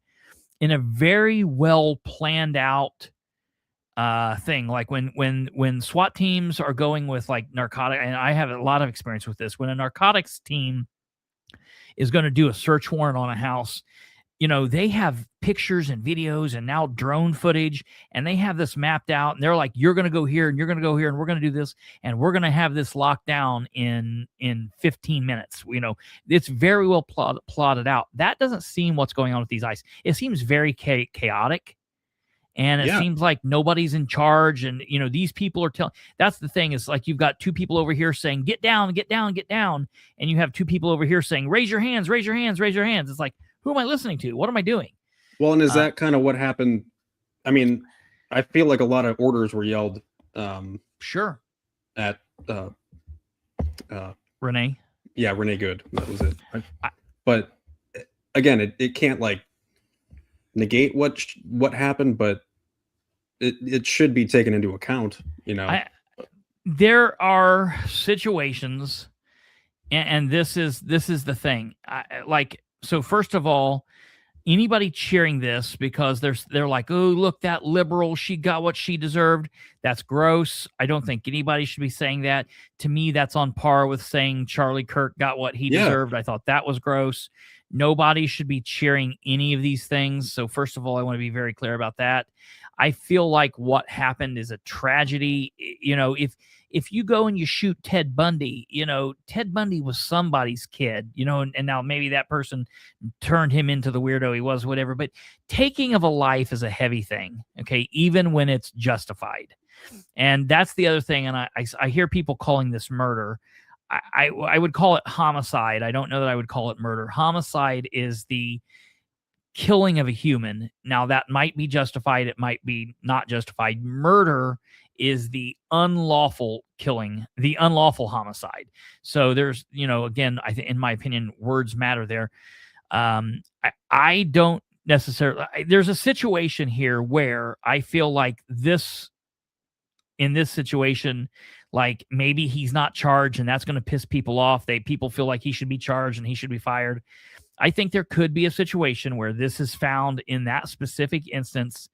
in a very well planned out thing. Like when SWAT teams are going with like narcotic, and I have a lot of experience with this, when a narcotics team is going to do a search warrant on a house, you know, they have pictures and videos and now drone footage, and they have this mapped out, and they're like, you're going to go here and you're going to go here and we're going to do this and we're going to have this locked down in 15 minutes. You know, it's very well plotted out. That doesn't seem what's going on with these ICE. It seems very chaotic, and it seems like nobody's in charge. And, you know, these people are that's the thing, is like, you've got two people over here saying, get down, get down, get down. And you have two people over here saying, raise your hands, raise your hands, raise your hands. It's like, who am I listening to? What am I doing? Well, and is that kind of what happened? I mean, I feel like a lot of orders were yelled. Sure. At Renee. Yeah, Renee Good. That was it. But again, it can't like negate what happened, but it should be taken into account. You know, there are situations, and this is the thing. So first of all, anybody cheering this because they're like, oh, look, that liberal, she got what she deserved. That's gross. I don't think anybody should be saying that. To me, that's on par with saying Charlie Kirk got what he Yeah. deserved. I thought that was gross. Nobody should be cheering any of these things. So first of all, I want to be very clear about that. I feel like what happened is a tragedy. If you go and you shoot Ted Bundy, Ted Bundy was somebody's kid, and now maybe that person turned him into the weirdo he was, whatever. But taking of a life is a heavy thing, okay, even when it's justified. And that's the other thing. And I hear people calling this murder. I would call it homicide. I don't know that I would call it murder. Homicide is the killing of a human. Now, that might be justified. It might be not justified. Murder is the unlawful killing, the unlawful homicide. So there's, again, I think, in my opinion, words matter there. I don't necessarily, there's a situation here where I feel like in this situation, like maybe he's not charged and that's going to piss people off. People feel like he should be charged and he should be fired. I think there could be a situation where this is found in that specific instance,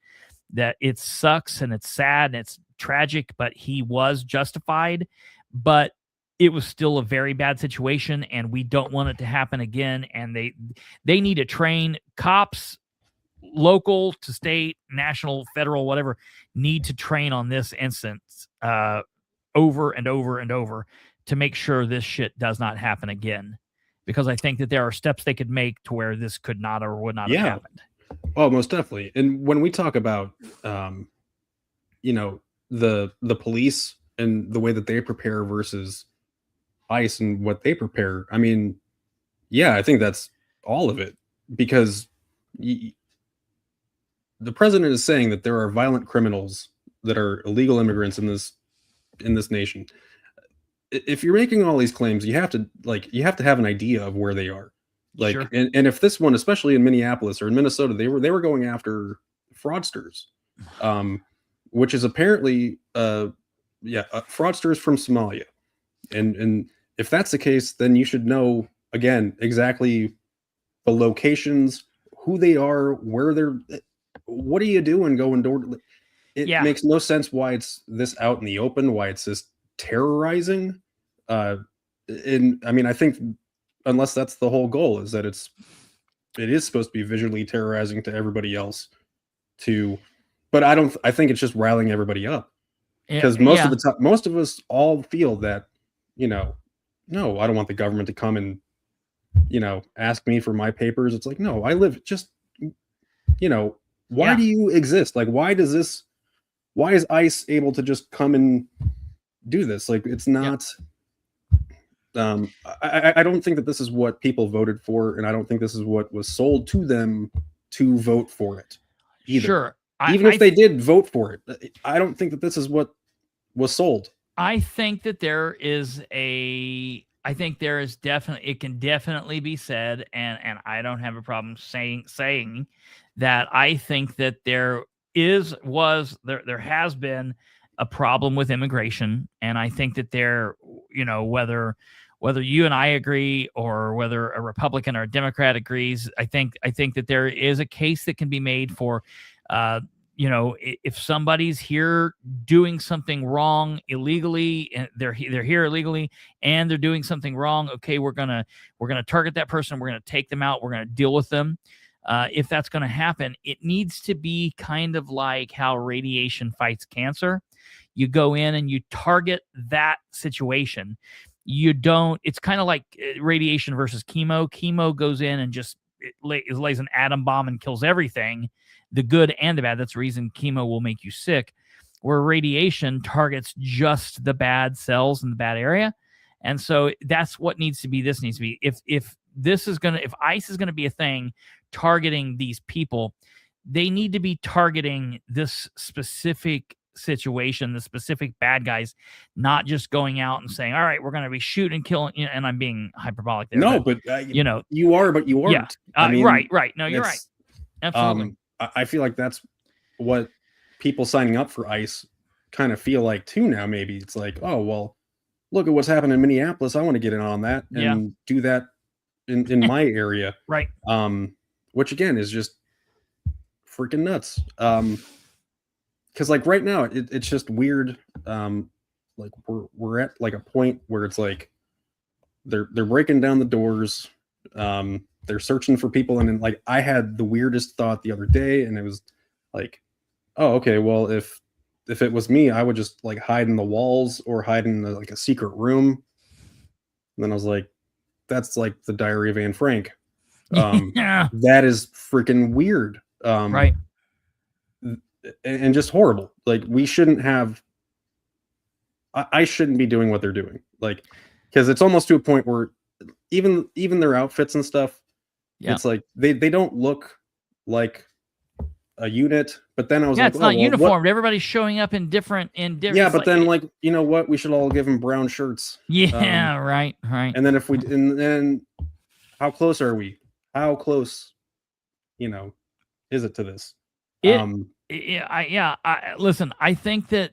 that it sucks and it's sad and it's tragic, but he was justified, but it was still a very bad situation and we don't want it to happen again. And they need to train cops, local to state, national, federal, whatever, need to train on this instance over and over and over to make sure this shit does not happen again. Because I think that there are steps they could make to where this could not or would not have happened. Oh, most definitely. And when we talk about, the police and the way that they prepare versus ICE and what they prepare, I mean, yeah, I think that's all of it. Because the president is saying that there are violent criminals that are illegal immigrants in this nation. If you're making all these claims, you have to have an idea of where they are. Like, Sure. and if this one, especially in Minneapolis or in Minnesota, they were going after fraudsters, which is apparently fraudsters from Somalia. And if that's the case, then you should know, again, exactly the locations, who they are, where they're, what are you doing going door? It makes no sense why it's this out in the open, why it's this terrorizing. And I mean, I think unless that's the whole goal, is that it is supposed to be visually terrorizing to everybody else but I think it's just riling everybody up, because most of the time, most of us all feel that, no, I don't want the government to come and, ask me for my papers. It's like, no, I live just, why do you exist? Like, why is ICE able to just come and do this? Like, it's not, I don't think that this is what people voted for, and I don't think this is what was sold to them to vote for it either. Sure. Even if they did vote for it, I don't think that this is what was sold. I think that it can definitely be said, and I don't have a problem saying that I think that there has been a problem with immigration, and I think that whether you and I agree or whether a Republican or a Democrat agrees, I think that there is a case that can be made for, if somebody's here doing something wrong illegally, and they're here illegally and they're doing something wrong, okay, we're gonna target that person, we're gonna take them out, we're gonna deal with them. If that's gonna happen, it needs to be kind of like how radiation fights cancer. You go in and you target that situation. It's kind of like radiation versus chemo. Chemo goes in and just lays an atom bomb and kills everything, the good and the bad. That's the reason chemo will make you sick, where radiation targets just the bad cells in the bad area. And so that's what needs to be. This needs to be, if ICE is going to be a thing targeting these people, they need to be targeting this specific situation, the specific bad guys, not just going out and saying, all right, we're going to be shooting and killing, and I'm being hyperbolic there. No, but you are, but you aren't. Yeah. I mean, right. No, you're right. Absolutely. I feel like that's what people signing up for ICE kind of feel like too now. Maybe it's like, oh, well, look at what's happened in Minneapolis. I want to get in on that and do that in my area. Right. which again is just freaking nuts. Because like right now it's just weird. Like we're at like a point where it's like they're breaking down the doors. They're searching for people, and then like I had the weirdest thought the other day, and it was like, oh, okay, well if it was me, I would just like hide in the walls or hide in like a secret room. And then I was like, that's like the Diary of Anne Frank. Yeah. That is freaking weird. Right. And just horrible. Like we shouldn't have. I shouldn't be doing what they're doing. Like, because it's almost to a point where even their outfits and stuff, Yeah. it's like they don't look like a unit. But then I was like, it's not uniformed. Everybody's showing up in different. Yeah, but then like you know what? We should all give them brown shirts. Yeah, right. And then and then how close are we? How close, is it to this? Listen, I think that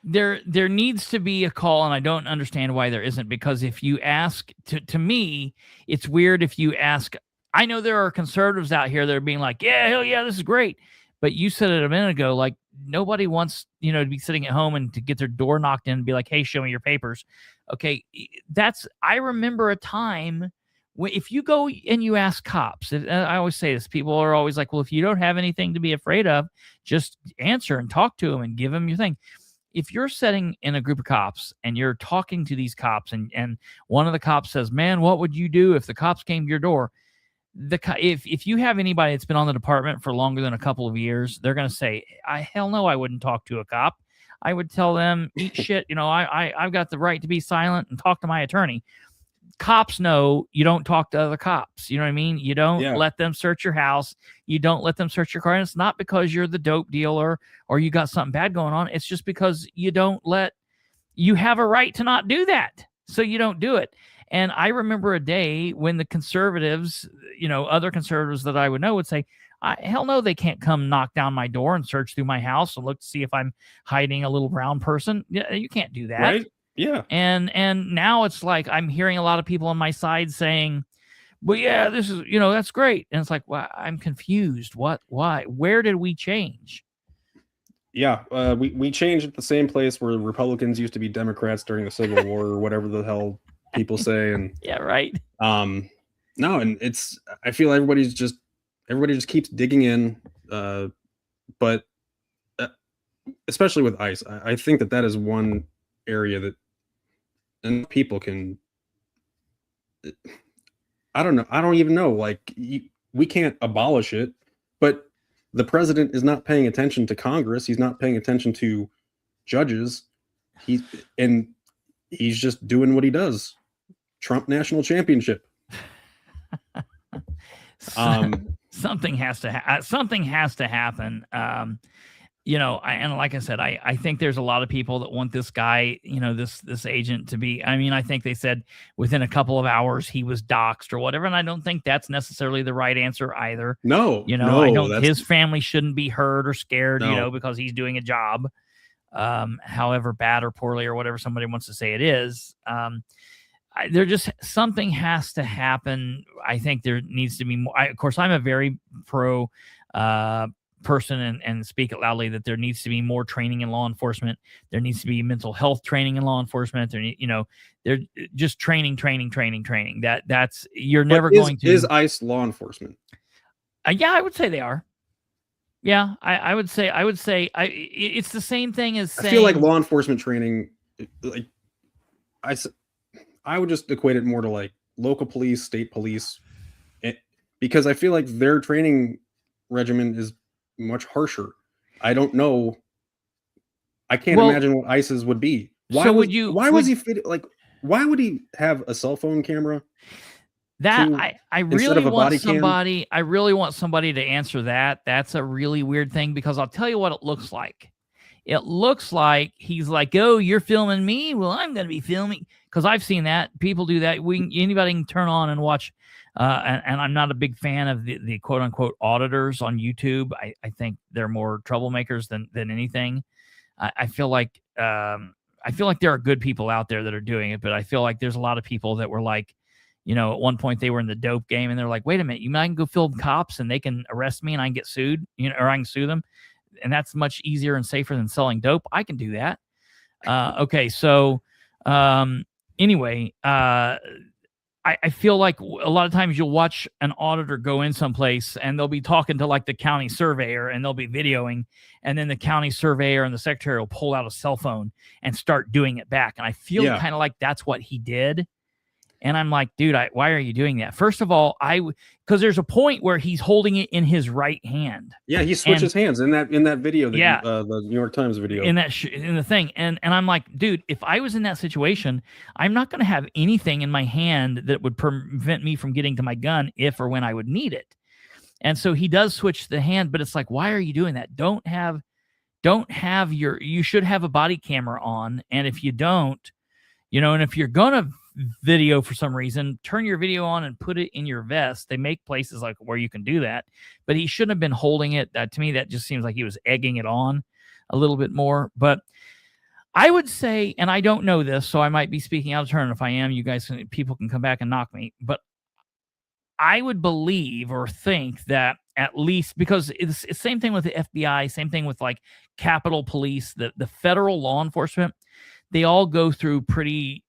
there needs to be a call, and I don't understand why there isn't, because if you ask, to me, it's weird if you ask. I know there are conservatives out here that are being like, yeah, hell yeah, this is great. But you said it a minute ago, like nobody wants, to be sitting at home and to get their door knocked in and be like, hey, show me your papers. Okay, I remember a time when if you go and you ask cops, I always say this, people are always like, well, if you don't have anything to be afraid of, just answer and talk to them and give them your thing. If you're sitting in a group of cops and you're talking to these cops and one of the cops says, man, what would you do if the cops came to your door? If you have anybody that's been on the department for longer than a couple of years, they're going to say, hell no, I wouldn't talk to a cop. I would tell them, eat shit. I've got the right to be silent and talk to my attorney. Cops know you don't talk to other cops. You know what I mean? You don't let them search your house. You don't let them search your car. And it's not because you're the dope dealer or you got something bad going on. It's just because you have a right to not do that. So you don't do it. And I remember a day when the conservatives, other conservatives that I would know would say, hell no, they can't come knock down my door and search through my house and look to see if I'm hiding a little brown person. You can't do that. Right. Yeah. And now it's like I'm hearing a lot of people on my side saying, well, yeah, this is, that's great. And it's like, well, I'm confused. What? Why? Where did we change? Yeah, we changed at the same place where Republicans used to be Democrats during the Civil War or whatever the hell people say. And yeah, right. No, and I feel everybody just keeps digging in, but especially with ICE, I think that is one area that and people can. I don't know. I don't even know. Like we can't abolish it, but the president is not paying attention to Congress. He's not paying attention to judges. He's just doing what he does. Trump national championship. Something has to happen. And like I said, I think there's a lot of people that want this guy, this agent to be. I mean, I think they said within a couple of hours he was doxxed or whatever, and I don't think that's necessarily the right answer either. No, I don't. His family shouldn't be hurt or scared, because he's doing a job, however bad or poorly or whatever somebody wants to say it is. Something has to happen. I think there needs to be more. Of course, I'm a very pro person and speak it loudly that there needs to be more training in law enforcement. There needs to be mental health training in law enforcement. They're just training. That's you're never going to. Is ICE law enforcement? Yeah, I would say they are. Yeah, I would say it's the same thing as saying. I feel like law enforcement training, like I would just equate it more to like local police, state police, because I feel like their training regimen is much harsher. I don't know. I can't imagine what ICE's would be. Why would he have a cell phone camera? I really want somebody. I really want somebody to answer that. That's a really weird thing because I'll tell you what it looks like. It looks like he's like, "Oh, you're filming me? Well, I'm going to be filming." Because I've seen that. People do that. Anybody can turn on and watch. And I'm not a big fan of the quote unquote auditors on YouTube. I think they're more troublemakers than anything. I feel like there are good people out there that are doing it, but I feel like there's a lot of people that were like, at one point they were in the dope game, and they're like, wait a minute, I can go film cops and they can arrest me and I can get sued, or I can sue them, and that's much easier and safer than selling dope. I can do that. Okay, so anyway, I feel like a lot of times you'll watch an auditor go in someplace and they'll be talking to like the county surveyor and they'll be videoing, and then the county surveyor and the secretary will pull out a cell phone and start doing it back. And I feel kind of like that's what he did. And I'm like, dude, why are you doing that? First of all, because there's a point where he's holding it in his right hand. Yeah, he switches hands in that video. The New York Times video. In the thing, and I'm like, dude, if I was in that situation, I'm not going to have anything in my hand that would prevent me from getting to my gun if or when I would need it. And so he does switch the hand, but it's like, why are you doing that? You should have a body camera on, and if you don't, and if you're gonna video for some reason, turn your video on and put it in your vest. They make places like where you can do that, but he shouldn't have been holding it. To me, that just seems like he was egging it on a little bit more. But I would say, and I don't know this, so I might be speaking out of turn. If I am, people can come back and knock me. But I would believe or think that at least, because it's the same thing with the FBI, same thing with like Capitol Police, the federal law enforcement, they all go through pretty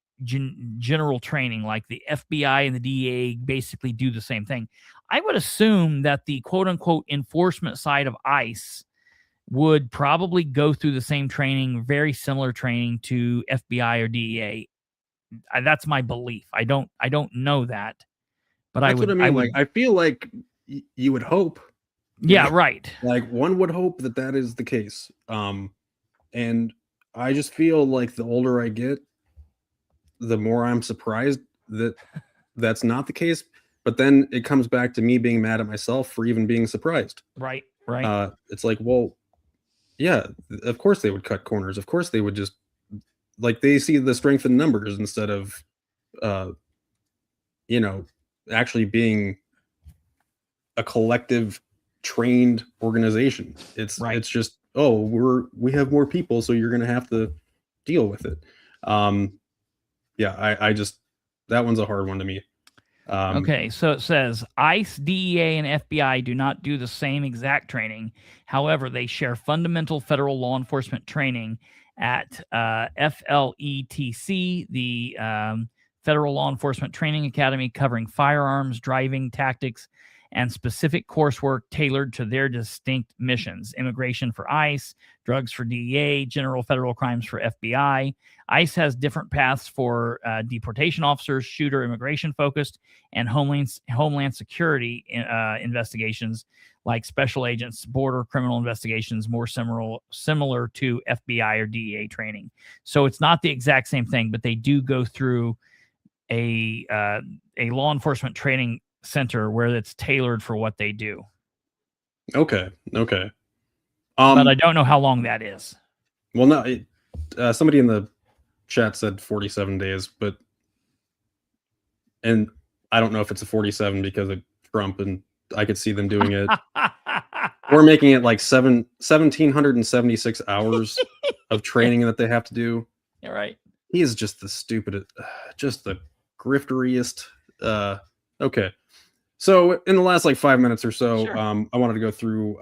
general training. Like the FBI and the DEA basically do the same thing. I would assume that the quote unquote enforcement side of ICE would probably go through the same training, very similar training to FBI or DEA. That's my belief. I don't know that, but that's what I mean. Like, I feel like you would hope. Yeah, right. Like one would hope that is the case. And I just feel like the older I get, the more I'm surprised that that's not the case. But then it comes back to me being mad at myself for even being surprised. Right. It's like, well, yeah, of course they would cut corners. Of course they would just, like, they see the strength in numbers instead of, actually being a collective trained organization. It's just, we have more people, so you're going to have to deal with it. I just, that one's a hard one to me. Okay, so it says ICE, DEA, and FBI do not do the same exact training. However, they share fundamental federal law enforcement training at FLETC, the Federal Law Enforcement Training Academy, covering firearms, driving tactics, and specific coursework tailored to their distinct missions. Immigration for ICE, drugs for DEA, general federal crimes for FBI. ICE has different paths for deportation officers, shooter immigration focused, and homeland security investigations, like special agents, border criminal investigations, more similar to FBI or DEA training. So it's not the exact same thing, but they do go through a law enforcement training center where it's tailored for what they do. Okay. But I don't know how long that is. Well, no, somebody in the chat said 47 days, and I don't know if it's a 47 because of Trump, and I could see them doing it. We're making it like 1,776 hours of training that they have to do. You're right. He is just the stupidest, just the grifteriest. Okay. So in the last like 5 minutes or so, sure. I wanted to go through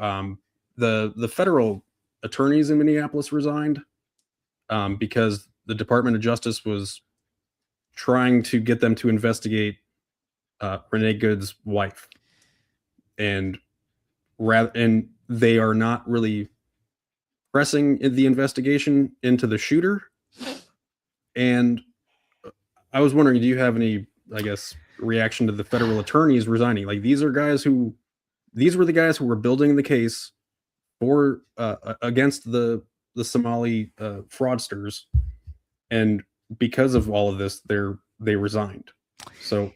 the federal attorneys in Minneapolis resigned because the Department of Justice was trying to get them to investigate Renee Good's wife, and they are not really pressing the investigation into the shooter. And I was wondering, do you have any, I guess, reaction to the federal attorneys resigning? Like, these were the guys who were building the case for against the Somali fraudsters, and because of all of this, they resigned. So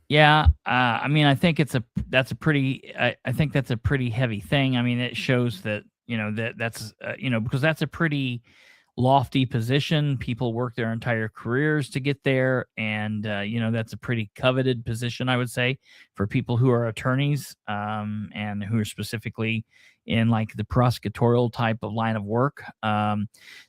yeah, I mean, I think that's a pretty heavy thing. I mean, it shows that that's because that's a pretty lofty position. People work their entire careers to get there, and that's a pretty coveted position, I would say, for people who are attorneys, and who are specifically in like the prosecutorial type of line of work.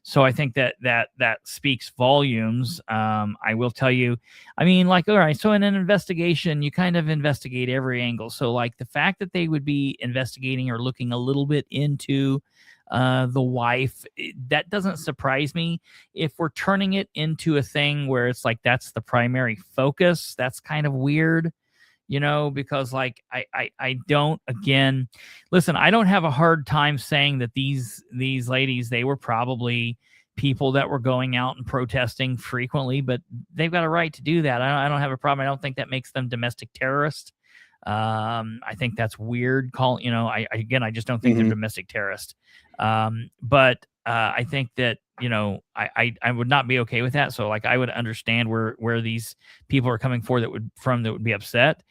So I think that speaks volumes. I will tell you, I mean, like, all right, so in an investigation, you kind of investigate every angle. So like the fact that they would be investigating or looking a little bit into the wife, that doesn't surprise me. If we're turning it into a thing where it's like that's the primary focus, that's kind of weird, because like I don't, again, listen, I don't have a hard time saying that these ladies, they were probably people that were going out and protesting frequently, but they've got a right to do that. I don't have a problem. I don't think that makes them domestic terrorists. I think that's weird. I just don't think they're domestic terrorists. But I think that I would not be okay with that. So like I would understand where these people are coming that would be upset.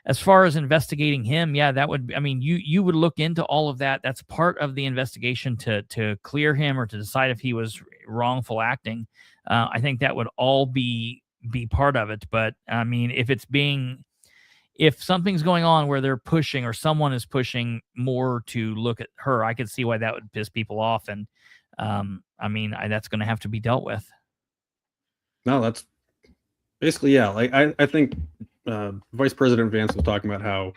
As far as investigating him, yeah, that would, I mean, you would look into all of that. That's part of the investigation to clear him or to decide if he was wrongful acting. I think that would all be part of it. But I mean, if something's going on where they're pushing or someone is pushing more to look at her, I could see why that would piss people off. And I mean, that's going to have to be dealt with. No, that's basically, yeah. Like I think Vice President Vance was talking about how,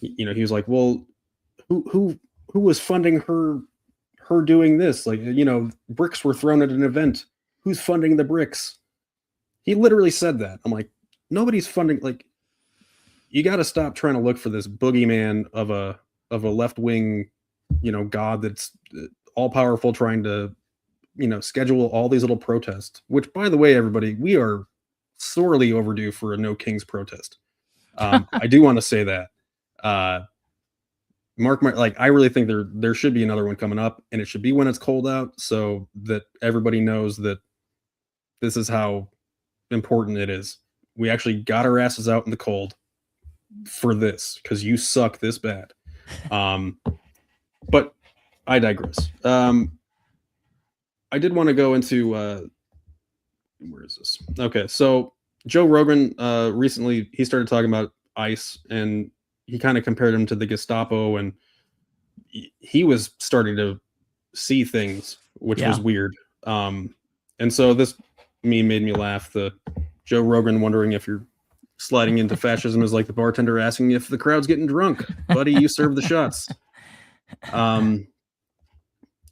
he was like, well, who was funding her doing this? Like, bricks were thrown at an event. Who's funding the bricks? He literally said that. I'm like, nobody's funding. Like, you got to stop trying to look for this boogeyman of a left wing, god that's all powerful, trying to, schedule all these little protests. Which, by the way, everybody, we are sorely overdue for a No Kings protest. I do want to say that. I really think there should be another one coming up, and it should be when it's cold out, so that everybody knows that this is how important it is. We actually got our asses out in the cold for this because you suck this bad. But I digress. I did want to go into where is this? Okay, so Joe Rogan recently he started talking about ICE, and he kind of compared him to the Gestapo, and he was starting to see things, which was weird. And so this meme made me laugh. The Joe Rogan wondering if you're sliding into fascism is like the bartender asking if the crowd's getting drunk. Buddy, you serve the shots. And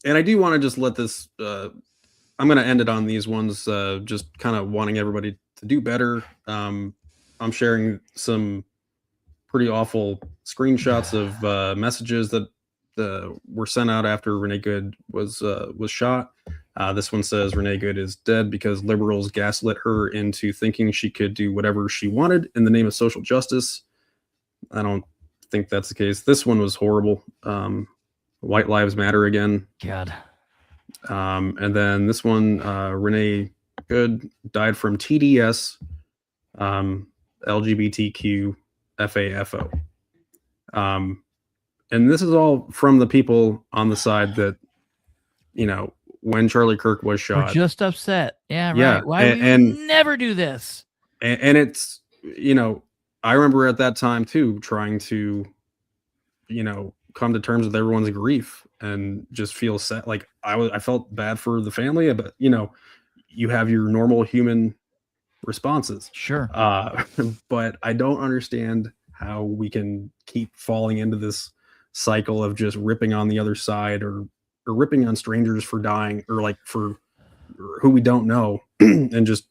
I do want to just let this I'm going to end it on these ones, just kind of wanting everybody to do better. I'm sharing some pretty awful screenshots of messages that were sent out after Renee Good was shot. This one says Renee Good is dead because liberals gaslit her into thinking she could do whatever she wanted in the name of social justice. I don't think that's the case. This one was horrible. White Lives Matter again. God. And then this one, Renee Good died from TDS, LGBTQ FAFO. And this is all from the people on the side that, when Charlie Kirk was shot. We're just upset. Yeah, right. Yeah. Why would we never do this? And it's, I remember at that time too, trying to, come to terms with everyone's grief and just feel sad. Like I felt bad for the family, but you have your normal human responses. Sure. But I don't understand how we can keep falling into this cycle of just ripping on the other side or ripping on strangers for dying or like for who we don't know and just,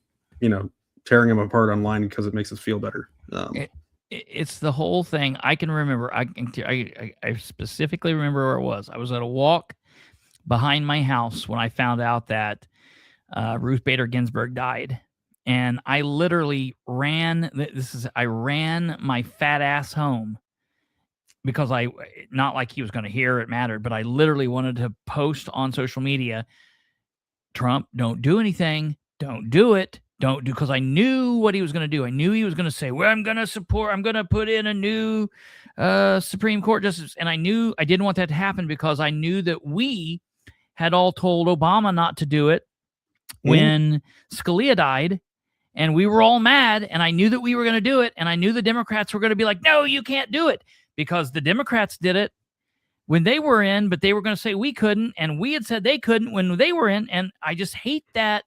tearing them apart online because it makes us feel better. It's the whole thing. I can remember. I specifically remember where it was. I was at a walk behind my house when I found out that Ruth Bader Ginsburg died, and I literally ran. I ran my fat ass home because not like he was going to hear it mattered, but I literally wanted to post on social media, Trump, don't do anything, don't do it. Don't do, because I knew what he was going to do. I knew he was going to say, well, I'm going to put in a new Supreme Court justice. And I knew I didn't want that to happen because I knew that we had all told Obama not to do it when Scalia died, and we were all mad, and I knew that we were going to do it, and I knew the Democrats were going to be like, no, you can't do it, because the Democrats did it when they were in, but they were going to say we couldn't, and we had said they couldn't when they were in, and I just hate that.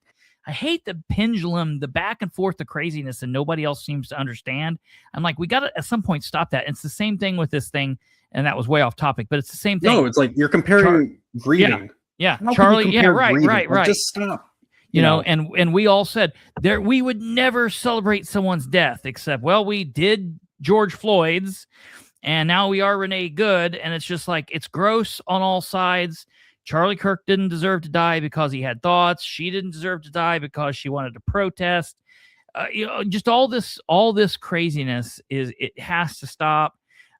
I hate the pendulum, the back and forth, the craziness, and nobody else seems to understand. I'm like, we got to at some point stop that. And it's the same thing with this thing, and that was way off topic, but it's the same thing. No, it's like you're comparing grieving. Yeah, Charlie. Yeah, right. Just stop. You know, and we all said there we would never celebrate someone's death, except, well, we did George Floyd's, and now we are Renee Good, and it's just like, it's gross on all sides. Charlie Kirk didn't deserve to die because he had thoughts. She didn't deserve to die because she wanted to protest. Just all this craziness it has to stop.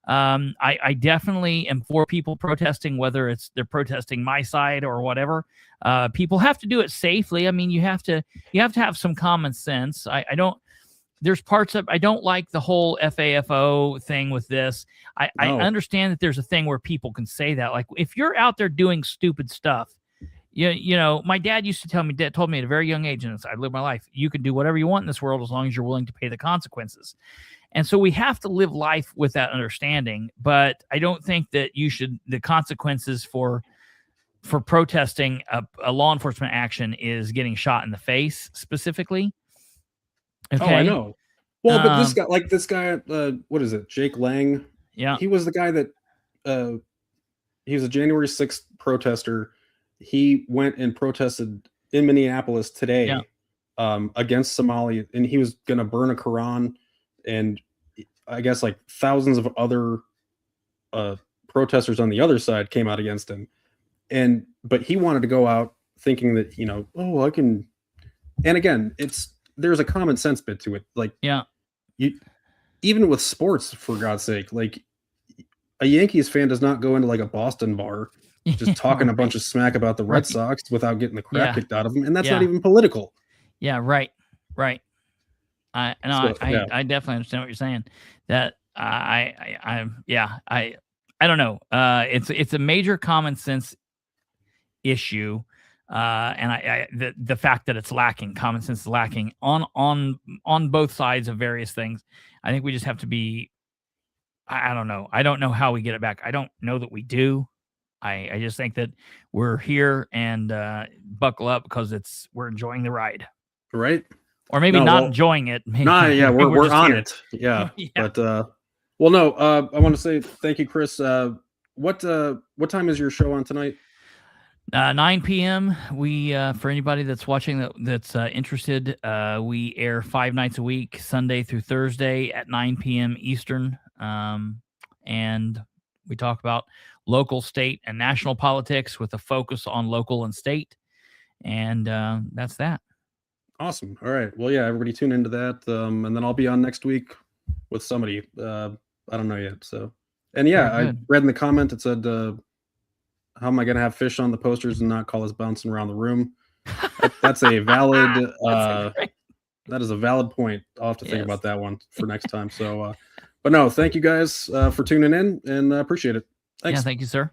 I definitely am for people protesting, whether they're protesting my side or whatever. People have to do it safely. I mean, you have to have some common sense. There's parts of, I don't like the whole FAFO thing with this. I understand that there's a thing where people can say that, like, if you're out there doing stupid stuff, you know, my dad used to told me at a very young age, and I live my life, you can do whatever you want in this world as long as you're willing to pay the consequences. And so we have to live life with that understanding, but I don't think that the consequences for protesting a law enforcement action is getting shot in the face specifically. Okay. Oh, I know. Well, but this guy, what is it? Jake Lang. Yeah. He was the guy that, he was a January 6th protester. He went and protested in Minneapolis today, against Somalia, and he was going to burn a Quran, and I guess like thousands of other, protesters on the other side came out against him. But he wanted to go out thinking that, you know, oh, I can, and again, there's a common sense bit to it. Like, even with sports, for God's sake, like, a Yankees fan does not go into like a Boston bar just talking a bunch of smack about the Red Sox without getting the crap kicked out of them. And that's not even political. Yeah. Right. I definitely understand what you're saying. That I don't know. It's a major common sense issue. And the fact that it's lacking, common sense is lacking on both sides of various things. I think we just have to be, I don't know. I don't know how we get it back. I don't know that we do. I just think that we're here and buckle up because we're enjoying the ride. Right. Or maybe enjoying it. Maybe, we're on it. Yeah. But I want to say thank you, Chris. What time is your show on tonight? 9 p.m. We for anybody that's watching that's interested, we air 5 nights a week, Sunday through Thursday at 9 p.m. Eastern, and we talk about local, state, and national politics with a focus on local and state, and that's that. Awesome. All right. Well, yeah, everybody tune into that, and then I'll be on next week with somebody. I don't know yet. So, and I read in the comment it said, how am I going to have fish on the posters and not call us bouncing around the room? That's a valid, that is a valid point. I'll have to think about that one for next time. So, but no, thank you guys for tuning in, and appreciate it. Thanks. Yeah, thank you, sir.